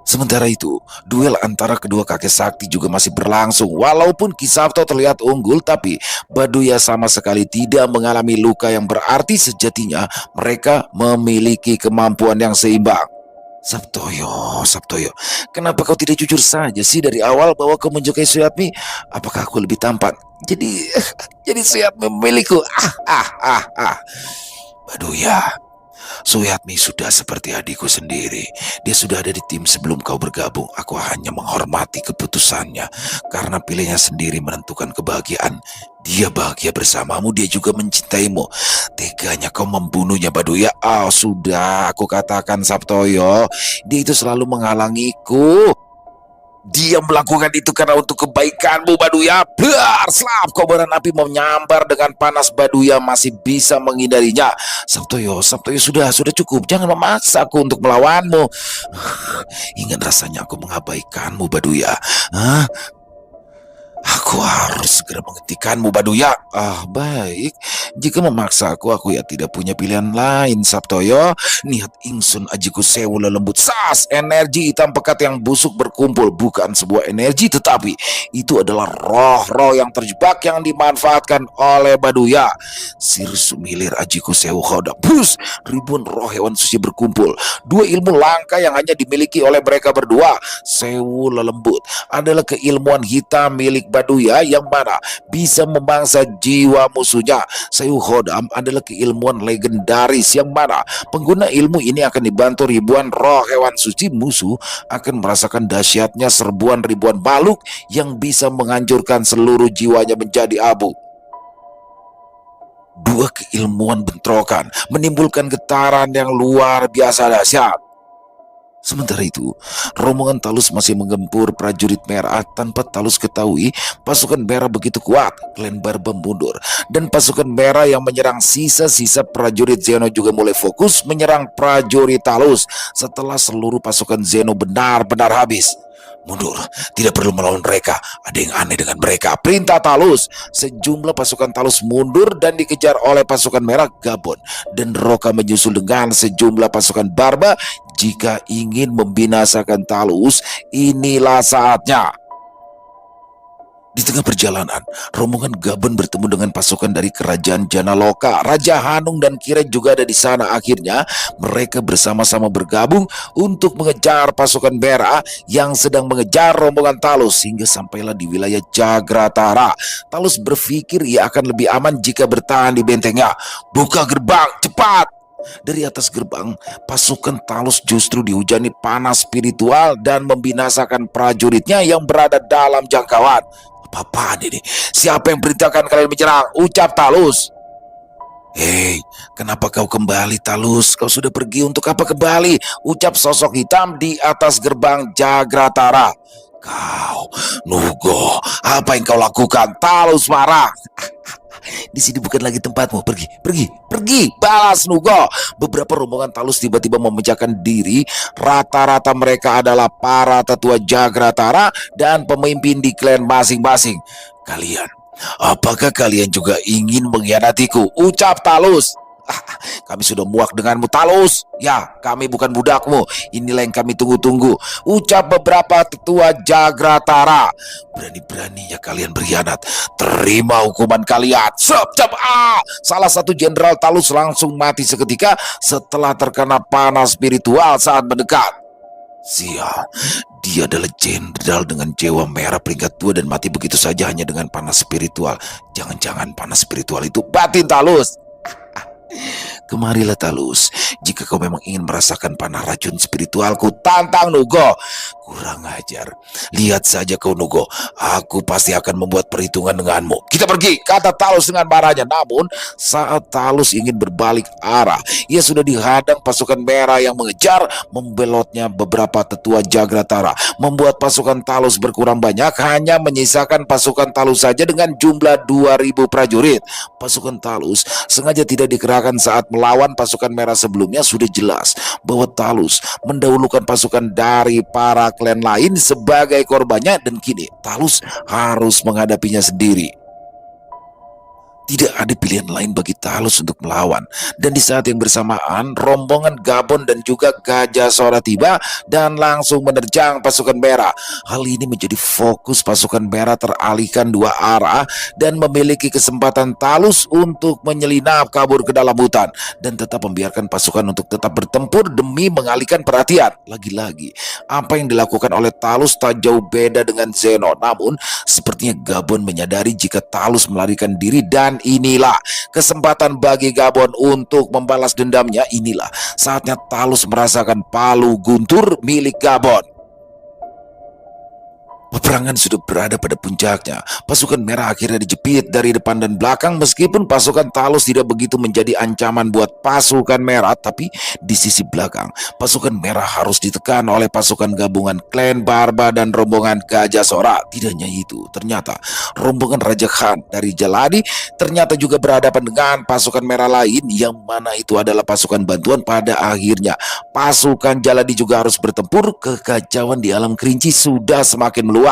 Sementara itu, duel antara kedua kakek sakti juga masih berlangsung. Walaupun Kisavto terlihat unggul, tapi Baduya sama sekali tidak mengalami luka yang berarti. Sejatinya mereka memiliki kemampuan yang seimbang. Sabtoyo, Sabtoyo, kenapa kau tidak jujur saja sih dari awal bahwa kau menyukai Suyatmi? Apakah aku lebih tampan? Jadi, jadi Suyatmi milikku. Baduya, Suyatmi sudah seperti adikku sendiri. Dia sudah ada di tim sebelum kau bergabung. Aku hanya menghormati keputusannya karena pilihnya sendiri menentukan kebahagiaan. Dia bahagia bersamamu, dia juga mencintaimu. Teganya kau membunuhnya, Baduya. Oh, sudah aku katakan, Sabtoyo. Dia itu selalu menghalangiku. Dia melakukan itu karena untuk kebaikanmu, Baduya. Blar, slap, kobaran api menyambar dengan panas. Baduya masih bisa menghindarinya. Sabtoyo, Sabtoyo, sudah cukup. Jangan memaksa aku untuk melawanmu. Ingin rasanya aku mengabaikanmu, Baduya. Hah? Aku harus segera menghentikanmu, Baduya. Baik. Jika memaksa aku ya tidak punya pilihan lain, Sabtoyo. Niat ingsun ajiku sewu lelembut. Sas, energi hitam pekat yang busuk berkumpul. Bukan sebuah energi, tetapi itu adalah roh-roh yang terjebak yang dimanfaatkan oleh Baduya. Sirsu milir ajiku sewu khodak. Bus, ribuan roh hewan suci berkumpul. Dua ilmu langka yang hanya dimiliki oleh mereka berdua. Sewu lelembut adalah keilmuan hitam milik Baduya yang mana bisa memangsa jiwa musuhnya. Sewu Khodam adalah keilmuan legendaris yang mana pengguna ilmu ini akan dibantu ribuan roh hewan suci. Musuh akan merasakan dahsyatnya serbuan ribuan makhluk yang bisa menghancurkan seluruh jiwanya menjadi abu. Dua keilmuan bentrokan menimbulkan getaran yang luar biasa dahsyat. Sementara itu, rombongan Talus masih menggempur prajurit merah. Tanpa Talus ketahui, pasukan merah begitu kuat. Klan Barba mundur, dan pasukan merah yang menyerang sisa-sisa prajurit Zeno juga mulai fokus menyerang prajurit Talus setelah seluruh pasukan Zeno benar-benar habis. Mundur, tidak perlu melawan mereka. Ada yang aneh dengan mereka. Perintah Talus. Sejumlah pasukan Talus mundur dan dikejar oleh pasukan merah. Gabon dan Roka menyusul dengan sejumlah pasukan Barba. Jika ingin membinasakan Talus, inilah saatnya. Di tengah perjalanan, rombongan Gabon bertemu dengan pasukan dari kerajaan Janaloka. Raja Hanung dan Kiret juga ada di sana. Akhirnya, mereka bersama-sama bergabung untuk mengejar pasukan merah yang sedang mengejar rombongan Talus hingga sampailah di wilayah Jagratara. Talus berpikir ia akan lebih aman jika bertahan di bentengnya. Buka gerbang, cepat! Dari atas gerbang, pasukan Talus justru dihujani panas spiritual dan membinasakan prajuritnya yang berada dalam jangkauan. Apa-apaan ini? Siapa yang perintahkan kalian menyerang? Ucap Talus. Hei, kenapa kau kembali, Talus? Kau sudah pergi, untuk apa kembali? Ucap sosok hitam di atas gerbang Jagratara. Kau, Nugo, apa yang kau lakukan? Talus marah. Di sini bukan lagi tempatmu. Pergi, balas Nugo. Beberapa rombongan Talus tiba-tiba memecahkan diri. Rata-rata mereka adalah para tetua Jagratara dan pemimpin di klan masing-masing. Apakah kalian juga ingin mengkhianatiku? Ucap Talus. Kami sudah muak denganmu, Talus. Ya, kami bukan budakmu. Inilah yang kami tunggu-tunggu. Ucap beberapa tetua Jagratara. Berani-beraninya kalian berkhianat. Terima hukuman kalian. Salah satu jenderal Talus langsung mati seketika setelah terkena panas spiritual saat mendekat. Sial, dia adalah jenderal dengan jiwa merah peringkat 2 dan mati begitu saja hanya dengan panas spiritual. Jangan-jangan panas spiritual itu batin, Talus. Kemarilah, Talus. Jika kau memang ingin merasakan panah racun spiritualku, tantang Nugo. Kurang ajar. Lihat saja kau, Nugo. Aku pasti akan membuat perhitungan denganmu. Kita pergi, kata Talus dengan marahnya. Namun saat Talus ingin berbalik arah, ia sudah dihadang pasukan merah yang mengejar. Membelotnya beberapa tetua Jagratara membuat pasukan Talus berkurang banyak, hanya menyisakan pasukan Talus saja dengan jumlah 2000 prajurit. Pasukan Talus sengaja tidak dikerahkan saat melawan pasukan merah sebelumnya. Sudah jelas bahwa Talus mendahulukan pasukan dari para klan lain sebagai korbannya, dan kini Talus harus menghadapinya sendiri. Tidak ada pilihan lain bagi Talus untuk melawan. Dan di saat yang bersamaan, rombongan Gabon dan juga Gajah Sora tiba dan langsung menerjang pasukan merah. Hal ini menjadi fokus pasukan merah teralihkan dua arah dan memiliki kesempatan Talus untuk menyelinap kabur ke dalam hutan dan tetap membiarkan pasukan untuk tetap bertempur demi mengalihkan perhatian. Lagi-lagi, apa yang dilakukan oleh Talus tak jauh beda dengan Zeno. Namun, sepertinya Gabon menyadari jika Talus melarikan diri dan inilah kesempatan bagi Gabon untuk membalas dendamnya. Inilah saatnya Talus merasakan palu guntur milik Gabon. Peperangan sudah berada pada puncaknya. Pasukan merah akhirnya dijepit dari depan dan belakang meskipun pasukan Talus tidak begitu menjadi ancaman buat pasukan merah, tapi di sisi belakang pasukan merah harus ditekan oleh pasukan gabungan klan Barba dan rombongan Gajah Sora. Tidak hanya itu, ternyata rombongan Raja Khan dari Jaladi ternyata juga berhadapan dengan pasukan merah lain yang mana itu adalah pasukan bantuan. Pada akhirnya pasukan Jaladi juga harus bertempur. Kekacauan di alam kerinci sudah semakin meluas.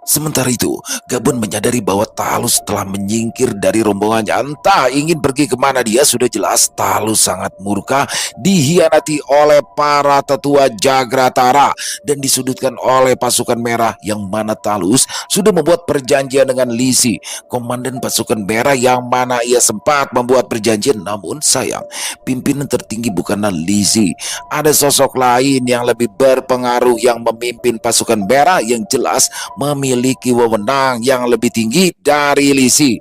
Sementara itu, Gabon menyadari bahwa Talus telah menyingkir dari rombongannya. Entah ingin pergi kemana dia, sudah jelas Talus sangat murka, dihianati oleh para tetua Jagratara dan disudutkan oleh pasukan merah yang mana Talus sudah membuat perjanjian dengan Lisi, komandan pasukan merah yang mana ia sempat membuat perjanjian. Namun sayang, pimpinan tertinggi bukanlah Lisi. Ada sosok lain yang lebih berpengaruh yang memimpin pasukan merah yang jelas memiliki wewenang yang lebih tinggi dari Lisi.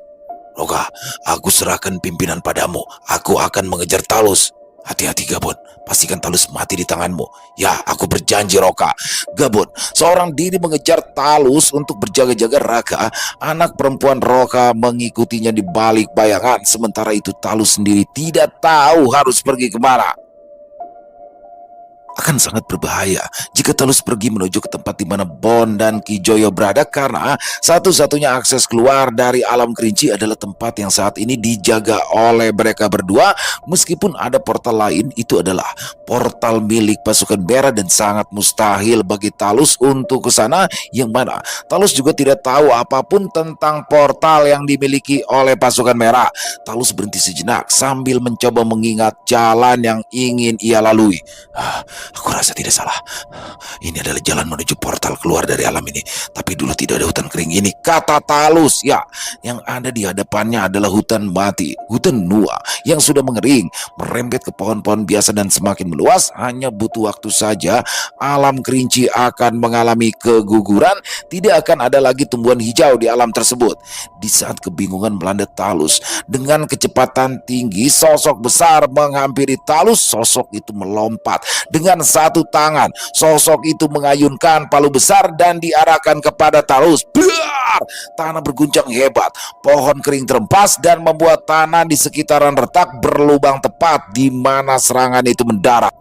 Roka, aku serahkan pimpinan padamu. Aku akan mengejar Talus. Hati-hati Gabon, pastikan Talus mati di tanganmu. Ya, aku berjanji Roka. Gabon, seorang diri mengejar Talus untuk berjaga-jaga. Raka, anak perempuan Roka, mengikutinya di balik bayangan. Sementara itu Talus sendiri tidak tahu harus pergi kemana. Akan sangat berbahaya jika Talus pergi menuju ke tempat di mana Bon dan Kijoyo berada, karena satu-satunya akses keluar dari alam kerinci adalah tempat yang saat ini dijaga oleh mereka berdua. Meskipun ada portal lain, itu adalah portal milik pasukan merah dan sangat mustahil bagi Talus untuk ke sana, yang mana Talus juga tidak tahu apapun tentang portal yang dimiliki oleh pasukan merah. Talus berhenti sejenak sambil mencoba mengingat jalan yang ingin ia lalui. Aku rasa tidak salah. Ini adalah jalan menuju portal keluar dari alam ini. Tapi dulu tidak ada hutan kering ini, kata Talus. Ya, yang ada di hadapannya adalah hutan mati, hutan Nua yang sudah mengering, merembet ke pohon-pohon biasa dan semakin meluas. Hanya butuh waktu saja, alam kerinci akan mengalami keguguran. Tidak akan ada lagi tumbuhan hijau di alam tersebut. Di saat kebingungan melanda Talus, dengan kecepatan tinggi sosok besar menghampiri Talus. Sosok itu melompat dengan satu tangan. Sosok itu mengayunkan palu besar dan diarahkan kepada Talus. Biar! Tanah berguncang hebat, pohon kering terempas dan membuat tanah di sekitaran retak berlubang tepat di mana serangan itu mendarat.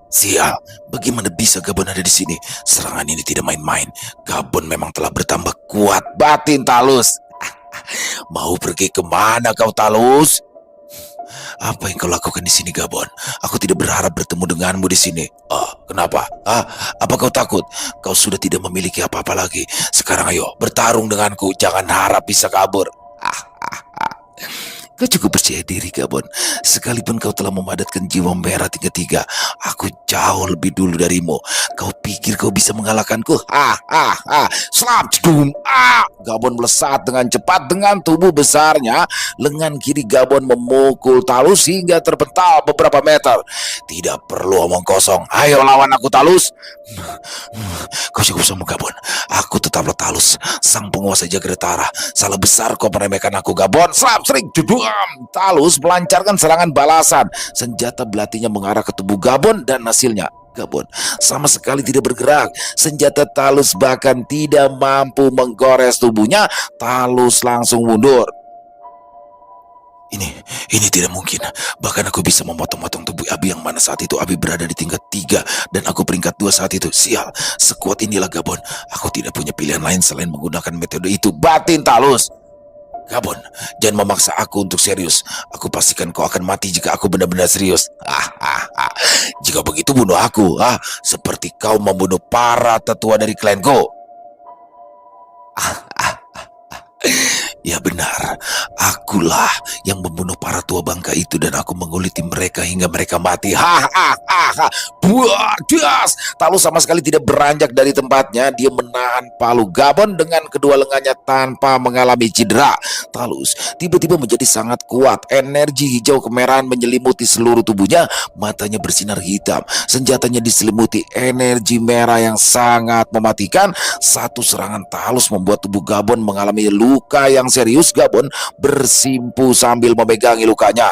Sial, bagaimana bisa Gabon ada di sini? Serangan ini tidak main-main. Gabon memang telah bertambah kuat, batin Talus. Mau pergi kemana kau, Talus? Apa yang kau lakukan di sini, Gabon? Aku tidak berharap bertemu denganmu di sini. Kenapa? Apa kau takut? Kau sudah tidak memiliki apa-apa lagi. Sekarang ayo, bertarung denganku. Jangan harap bisa kabur. Kau cukup percaya diri, Gabon. Sekalipun kau telah memadatkan jiwa merah tiga-tiga, aku jauh lebih dulu darimu. Kau pikir kau bisa mengalahkanku? Slap, cedum. Gabon melesat dengan cepat dengan tubuh besarnya. Lengan kiri Gabon memukul Talus hingga terpental beberapa meter. Tidak perlu omong kosong. Ayo lawan aku, Talus. Kau cukup sombong, Gabon. Aku tetaplah Talus, sang penguasa Jagratara. Salah besar kau meremehkan aku, Gabon. Slap, sering, judul. Talus melancarkan serangan balasan. Senjata belatinya mengarah ke tubuh Gabon dan hasilnya Gabon sama sekali tidak bergerak. Senjata Talus bahkan tidak mampu menggores tubuhnya. Talus langsung mundur. Ini tidak mungkin. Bahkan aku bisa memotong-motong tubuh Abi yang mana saat itu Abi berada di tingkat 3 dan aku peringkat 2 saat itu. Sial, sekuat inilah Gabon. Aku tidak punya pilihan lain selain menggunakan metode itu, batin Talus. Gabon, jangan memaksa aku untuk serius. Aku pastikan kau akan mati jika aku benar-benar serius. Jika begitu bunuh aku, seperti kau membunuh para tetua dari klanku. Ya benar, akulah yang membunuh para tua bangka itu dan aku menguliti mereka hingga mereka mati. Ha. Buah, das. Talus sama sekali tidak beranjak dari tempatnya. Dia menahan palu Gabon dengan kedua lengannya tanpa mengalami cedera. Talus tiba-tiba menjadi sangat kuat. Energi hijau kemerahan menyelimuti seluruh tubuhnya. Matanya bersinar hitam. Senjatanya diselimuti energi merah yang sangat mematikan. Satu serangan Talus membuat tubuh Gabon mengalami luka yang serius. Gabon bersimpu sambil memegangi lukanya.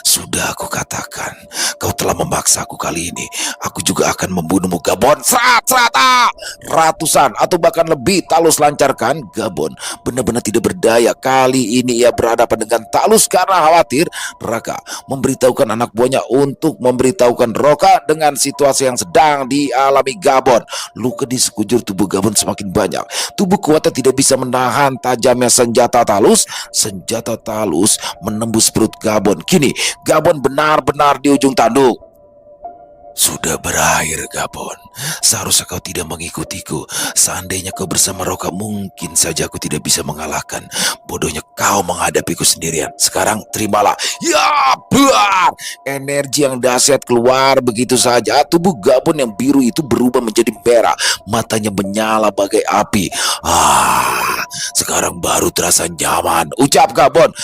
Sudah aku katakan, kau telah memaksa aku kali ini. Aku juga akan membunuhmu, Gabon. Ratusan atau bahkan lebih Talus lancarkan. Gabon benar-benar tidak berdaya. Kali ini ia berhadapan dengan Talus karena khawatir Raka memberitahukan anak buahnya untuk memberitahukan Roka dengan situasi yang sedang dialami Gabon. Luka di sekujur tubuh Gabon semakin banyak. Tubuh kuatnya tidak bisa menahan tajamnya senjata Talus. Senjata Talus menembus perut Gabon. Kini Gabon benar-benar di ujung tanduk. Sudah berakhir, Gabon. Seharusnya kau tidak mengikutiku. Seandainya kau bersama Roka, mungkin saja aku tidak bisa mengalahkan. Bodohnya kau menghadapiku sendirian. Sekarang terimalah. Ya, buar! Energi yang dahsyat keluar begitu saja. Tubuh Gabon yang biru itu berubah menjadi merah. Matanya menyala bagai api. Sekarang baru terasa nyaman. Ucap Gabon.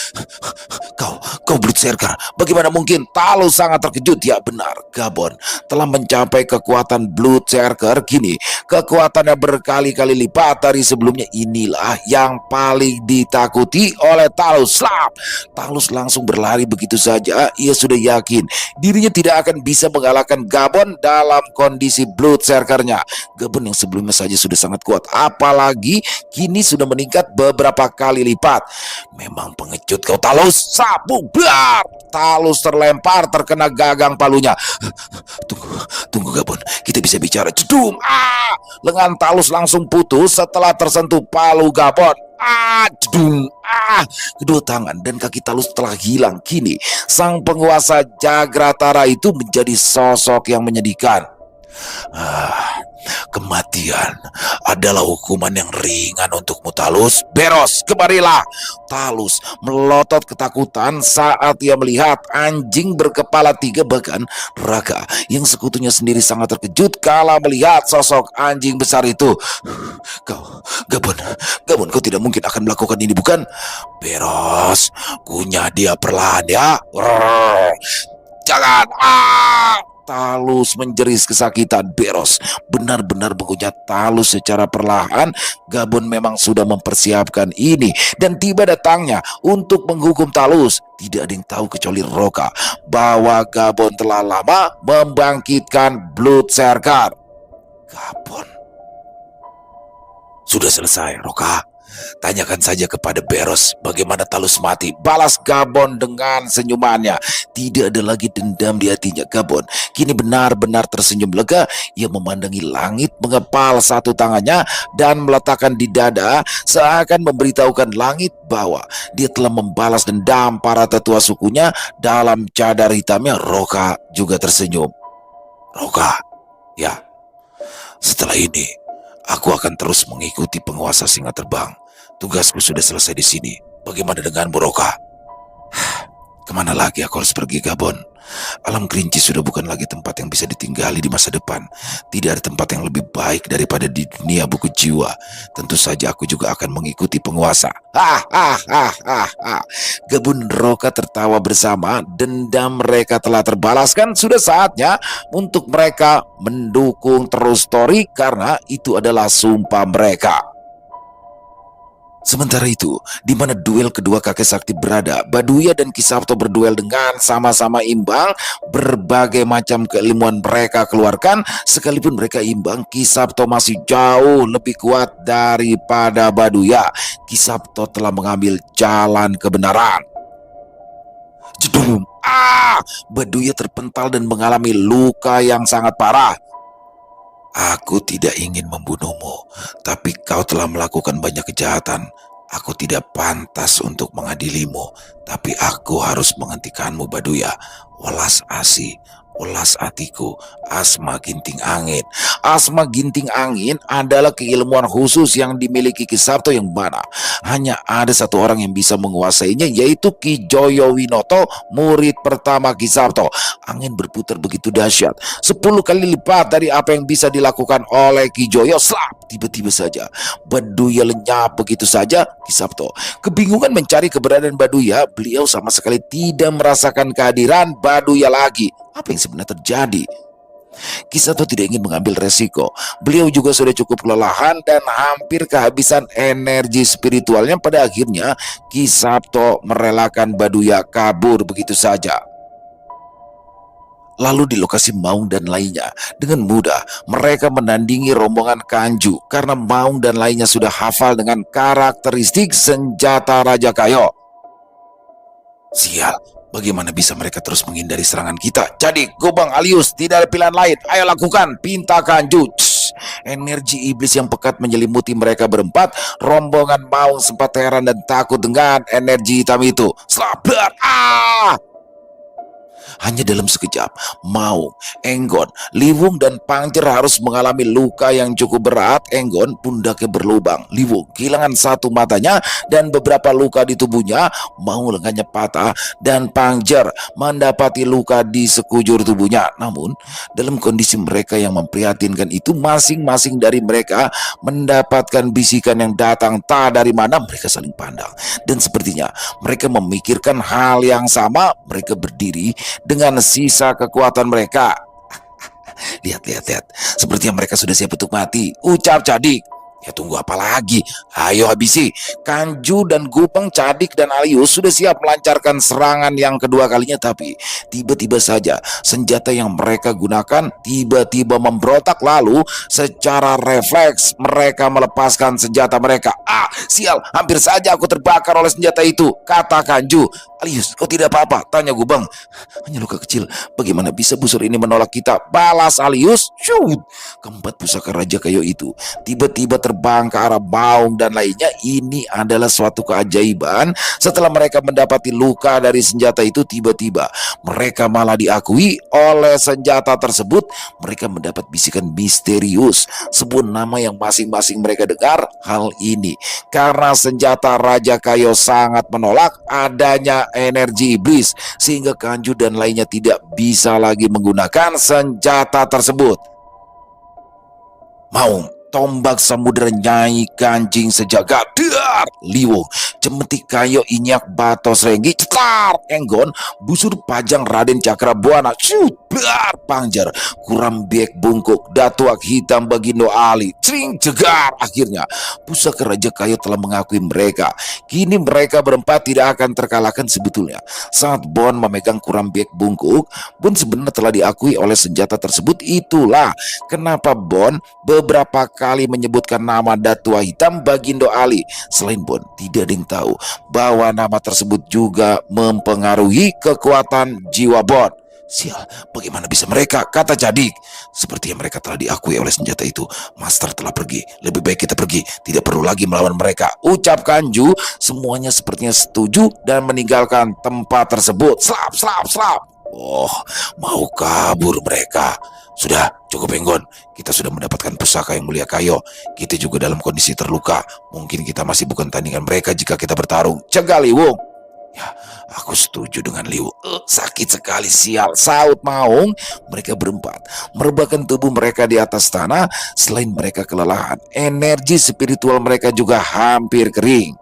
Kau Bloodserker. Bagaimana mungkin? Talus sangat terkejut. Ya benar, Gabon telah mencapai kekuatan Bloodserker. Kini kekuatannya berkali-kali lipat dari sebelumnya. Inilah yang paling ditakuti oleh Talus. Slap! Talus langsung berlari begitu saja. Ia sudah yakin dirinya tidak akan bisa mengalahkan Gabon dalam kondisi Bloodserkernya. Gabon yang sebelumnya saja sudah sangat kuat, apalagi kini sudah meningkat beberapa kali lipat. Memang pengecut kau, Talus. Sapu bar! Talus terlempar terkena gagang palunya. Tunggu Gabon, kita bisa bicara. Cedum! Lengan Talus langsung putus setelah tersentuh palu Gabon. Cedum! Kedua tangan dan kaki Talus telah hilang. Kini sang penguasa Jagratara itu menjadi sosok yang menyedihkan. Kematian adalah hukuman yang ringan untukmu, Talus. Beros, kemarilah. Talus melotot ketakutan saat ia melihat anjing berkepala 3, bahkan Raka yang sekutunya sendiri sangat terkejut kala melihat sosok anjing besar itu. Gabon, kau tidak mungkin akan melakukan ini, bukan? Beros, kunyah dia perlahan ya. Jangan! Talus menjeris kesakitan. Beros benar-benar mengunyah Talus secara perlahan. Gabon memang sudah mempersiapkan ini, dan tiba datangnya untuk menghukum Talus. Tidak ada yang tahu kecuali Roka bahwa Gabon telah lama membangkitkan Bloodserker. Gabon sudah selesai, Roka. Tanyakan saja kepada Beros bagaimana Talus mati. Balas Gabon dengan senyumannya. Tidak ada lagi dendam di hatinya. Gabon kini benar-benar tersenyum lega. Ia memandangi langit, mengepal satu tangannya dan meletakkan di dada, seakan memberitahukan langit bahwa dia telah membalas dendam para tetua sukunya. Dalam cadar hitamnya, Roka juga tersenyum. Roka, ya, setelah ini aku akan terus mengikuti penguasa singa terbang. Tugasku sudah selesai di sini. Bagaimana denganmu, Roka? Kemana lagi aku harus pergi, Gabon? Alam Kerinci sudah bukan lagi tempat yang bisa ditinggali di masa depan. Tidak ada tempat yang lebih baik daripada di dunia buku jiwa. Tentu saja aku juga akan mengikuti penguasa. Gabon dan Roka tertawa bersama. Dendam mereka telah terbalaskan. Sudah saatnya untuk mereka mendukung terus Tori, karena itu adalah sumpah mereka. Sementara itu, di mana duel kedua kakek sakti berada, Baduya dan Kisabto berduel dengan sama-sama imbang. Berbagai macam keilmuan mereka keluarkan. Sekalipun mereka imbang, Kisabto masih jauh lebih kuat daripada Baduya. Kisabto telah mengambil jalan kebenaran. Jedum! Baduya terpental dan mengalami luka yang sangat parah. Aku tidak ingin membunuhmu, tapi kau telah melakukan banyak kejahatan. Aku tidak pantas untuk mengadilimu, tapi aku harus menghentikanmu, Baduya. Welas asih Welas hatiku, Asma Ginting Angin. Asma Ginting Angin adalah keilmuan khusus yang dimiliki Ki Sabto yang mana hanya ada satu orang yang bisa menguasainya, yaitu Ki Joyo Winoto, murid pertama Ki Sabto. Angin berputar begitu dahsyat, 10 kali lipat dari apa yang bisa dilakukan oleh Ki Joyo. Slap, tiba-tiba saja Baduya lenyap begitu saja. Ki Sabto kebingungan mencari keberadaan Baduya. Beliau sama sekali tidak merasakan kehadiran Baduya lagi. Apa yang sebenarnya terjadi? Ki Sabto tidak ingin mengambil resiko. Beliau juga sudah cukup kelelahan dan hampir kehabisan energi spiritualnya. Pada akhirnya Ki Sabto merelakan Baduya kabur begitu saja. Lalu di lokasi Maung dan lainnya, dengan mudah mereka menandingi rombongan Kanju karena Maung dan lainnya sudah hafal dengan karakteristik senjata Raja Kayo. Sial, bagaimana bisa mereka terus menghindari serangan kita? Jadi, Gobang Alius, tidak ada pilihan lain. Ayo lakukan, pinta Kanju. Energi iblis yang pekat menyelimuti mereka berempat. Rombongan Maung sempat heran dan takut dengan energi hitam itu. Slabat! Hanya dalam sekejap, Maung, Enggon, Liwung, dan Pangjer harus mengalami luka yang cukup berat. Enggon pundaknya berlubang, Liwung kehilangan satu matanya dan beberapa luka di tubuhnya. Maung lengannya patah dan Pangjer mendapati luka di sekujur tubuhnya. Namun dalam kondisi mereka yang memprihatinkan itu, masing-masing dari mereka mendapatkan bisikan yang datang tak dari mana. Mereka saling pandang dan sepertinya mereka memikirkan hal yang sama. Mereka berdiri dengan sisa kekuatan mereka. Lihat. Sepertinya mereka sudah siap untuk mati. Ucap Cadik. Ya tunggu apa lagi? Ayo habisi. Kanju dan Gupeng, Cadik dan Alius sudah siap melancarkan serangan yang kedua kalinya. Tapi tiba-tiba saja senjata yang mereka gunakan tiba-tiba memberontak. Lalu secara refleks mereka melepaskan senjata mereka. Sial, hampir saja aku terbakar oleh senjata itu, kata Kanju. Alius, kau tidak apa-apa? Tanya Gubeng. Hanya luka kecil. Bagaimana bisa busur ini menolak kita? Balas Alius. Shoot! Keempat pusaka Raja Kayo itu tiba-tiba terbang ke arah Maung dan lainnya. Ini adalah suatu keajaiban. Setelah mereka mendapati luka dari senjata itu, tiba-tiba mereka malah diakui oleh senjata tersebut. Mereka mendapat bisikan misterius, sebuah nama yang masing-masing mereka dengar. Hal ini karena senjata Raja Kayo sangat menolak adanya energi iblis, sehingga Kanju dan lainnya tidak bisa lagi menggunakan senjata tersebut. Maung, tombak samudera Nyai Ganjing sejagat. Dar! Liwung, cemetik Kayo inyak batos renggi. Cetar! Enggon, busur pajang Raden Cakrabuana. Shoot! Dar! Pangjar, kuram biek bungkuk. Datuak hitam Bagindo Ali. Cring! Jegar! Akhirnya pusaka Raja Kayo telah mengakui mereka. Kini mereka berempat tidak akan terkalahkan. Sebetulnya saat Bon memegang kuram biek bungkuk, Bon sebenarnya telah diakui oleh senjata tersebut. Itulah kenapa Bon beberapa kali menyebutkan nama Datua Hitam Bagindo Ali. Selain Bon, tidak ada yang tahu bahwa nama tersebut juga mempengaruhi kekuatan jiwa Bon. Sial, bagaimana bisa mereka? Kata Cadik. Sepertinya mereka telah diakui oleh senjata itu. Master telah pergi. Lebih baik kita pergi. Tidak perlu lagi melawan mereka. Ucap Kanju. Semuanya sepertinya setuju dan meninggalkan tempat tersebut. Slap. Oh, mau kabur mereka. Sudah, cukup Enggon. Kita sudah mendapatkan pusaka yang mulia Kayo. Kita juga dalam kondisi terluka. Mungkin kita masih bukan tandingan mereka jika kita bertarung. Cegah Liwung. Ya, aku setuju dengan Liu. Sakit sekali, sial, saut Maung. Mereka berempat merebahkan tubuh mereka di atas tanah. Selain mereka kelelahan, energi spiritual mereka juga hampir kering.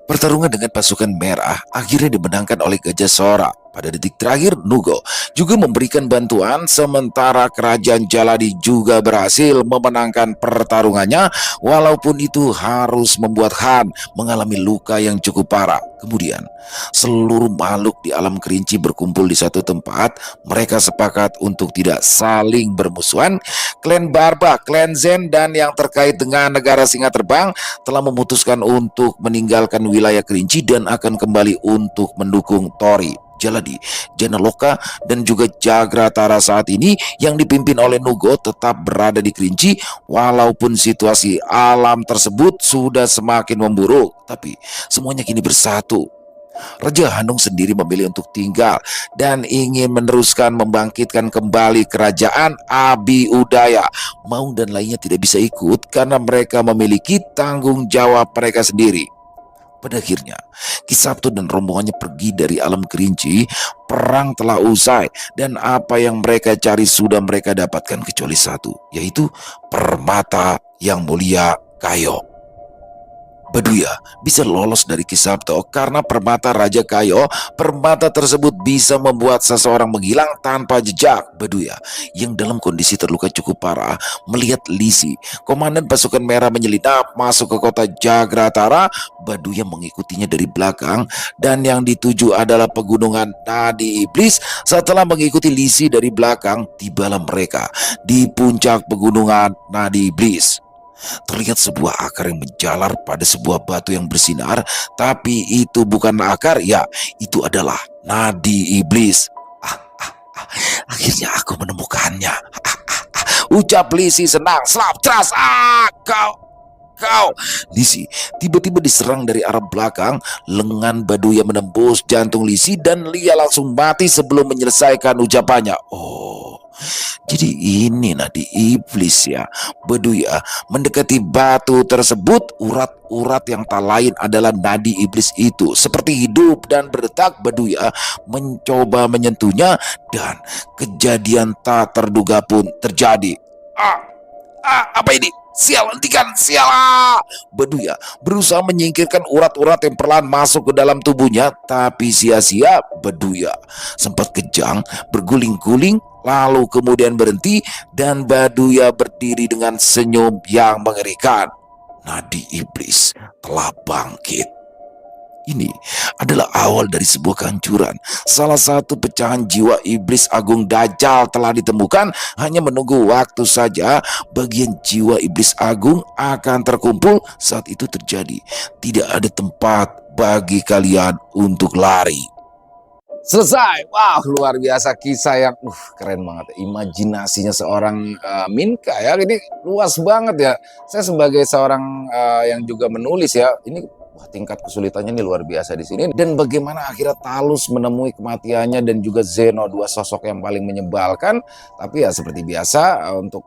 Pertarungan dengan pasukan merah akhirnya dimenangkan oleh Gajah Sora. Pada detik terakhir, Nugo juga memberikan bantuan, sementara kerajaan Jaladi juga berhasil memenangkan pertarungannya, walaupun itu harus membuat Han mengalami luka yang cukup parah. Kemudian, seluruh makhluk di alam kerinci berkumpul di satu tempat. Mereka sepakat untuk tidak saling bermusuhan. Klan Barba, Klan Zen, dan yang terkait dengan negara Singa Terbang telah memutuskan untuk meninggalkan wilayah kerinci dan akan kembali untuk mendukung Tori, Jaladi, Janaloka, dan juga Jagratara saat ini yang dipimpin oleh Nugo tetap berada di Kerinci. Walaupun situasi alam tersebut sudah semakin memburuk, tapi semuanya kini bersatu. Raja Hanung sendiri memilih untuk tinggal dan ingin meneruskan membangkitkan kembali kerajaan Abi Udaya. Maung dan lainnya tidak bisa ikut karena mereka memiliki tanggung jawab mereka sendiri. Pada akhirnya, Ki Sabto dan rombongannya pergi dari alam kerinci. Perang telah usai dan apa yang mereka cari sudah mereka dapatkan kecuali satu, yaitu permata yang mulia Kayo. Baduya bisa lolos dari Ki Sabto karena permata Raja Kayo. Permata tersebut bisa membuat seseorang menghilang tanpa jejak. Baduya yang dalam kondisi terluka cukup parah melihat Lisi, komandan pasukan merah, menyelinap masuk ke kota Jagratara. Baduya mengikutinya dari belakang dan yang dituju adalah pegunungan Nadi Iblis. Setelah mengikuti Lisi dari belakang, tibalah mereka di puncak pegunungan Nadi Iblis. Terlihat sebuah akar yang menjalar pada sebuah batu yang bersinar, tapi itu bukan akar, ya, itu adalah nadi iblis. Akhirnya aku menemukannya. Ucap Lisi senang. Slap, tras, kau. Lisi tiba-tiba diserang dari arah belakang. Lengan Baduya menembus jantung Lisi dan Lia langsung mati sebelum menyelesaikan ucapannya. Oh, jadi ini nadi iblis ya. Baduya mendekati batu tersebut. Urat-urat yang tak lain adalah nadi iblis itu. Seperti hidup dan berdetak. Baduya mencoba menyentuhnya dan kejadian tak terduga pun terjadi. Apa ini? Sial, hentikan, sial! Baduya berusaha menyingkirkan urat-urat yang perlahan masuk ke dalam tubuhnya, tapi sia-sia. Baduya sempat kejang, berguling-guling, lalu kemudian berhenti, dan Baduya berdiri dengan senyum yang mengerikan. Nadi iblis telah bangkit. Ini adalah awal dari sebuah kehancuran. Salah satu pecahan jiwa iblis agung Dajjal telah ditemukan. Hanya menunggu waktu saja bagian jiwa iblis agung akan terkumpul. Saat itu terjadi. Tidak ada tempat bagi kalian untuk lari. Selesai. Wah, luar biasa kisah yang keren banget. Imajinasinya seorang Minka ya, ini luas banget ya. Saya sebagai seorang yang juga menulis ya, ini tingkat kesulitannya ini luar biasa di sini. Dan bagaimana akhirnya Talus menemui kematiannya dan juga Zeno, dua sosok yang paling menyebalkan. Tapi ya seperti biasa untuk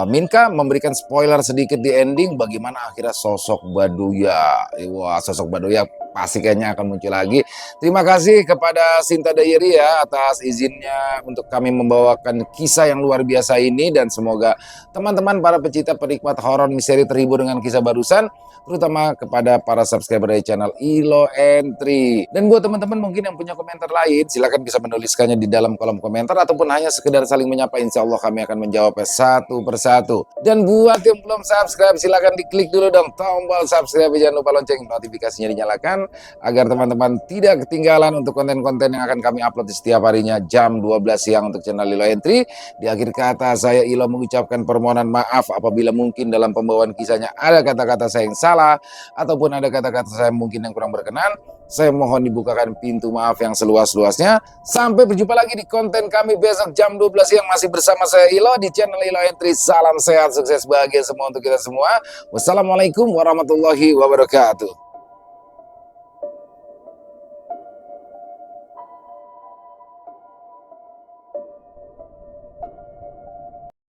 Minka memberikan spoiler sedikit di ending bagaimana akhirnya sosok Baduya. Wah, sosok Baduya pasti kayaknya akan muncul lagi. Terima kasih kepada Sinta Diary ya atas izinnya untuk kami membawakan kisah yang luar biasa ini, dan semoga teman-teman para pecinta penikmat horor misteri terhibur dengan kisah barusan, terutama kepada para subscriber dari channel Ilo Entry. Dan buat teman-teman mungkin yang punya komentar lain, silahkan bisa menuliskannya di dalam kolom komentar ataupun hanya sekedar saling menyapa. Insya Allah kami akan menjawabnya satu persatu. Dan buat yang belum subscribe, silahkan diklik dulu dong tombol subscribe, jangan lupa lonceng notifikasinya dinyalakan agar teman-teman tidak ketinggalan untuk konten-konten yang akan kami upload di setiap harinya jam 12 siang untuk channel Ilo Entry. Di akhir kata saya Ilo mengucapkan permohonan maaf apabila mungkin dalam pembawaan kisahnya ada kata-kata saya yang salah ataupun ada kata-kata saya mungkin yang kurang berkenan. Saya mohon dibukakan pintu maaf yang seluas-luasnya. Sampai berjumpa lagi di konten kami besok jam 12 siang masih bersama saya Ilo di channel Ilo Entry. Salam sehat, sukses, bahagia semua untuk kita semua. Wassalamualaikum warahmatullahi wabarakatuh.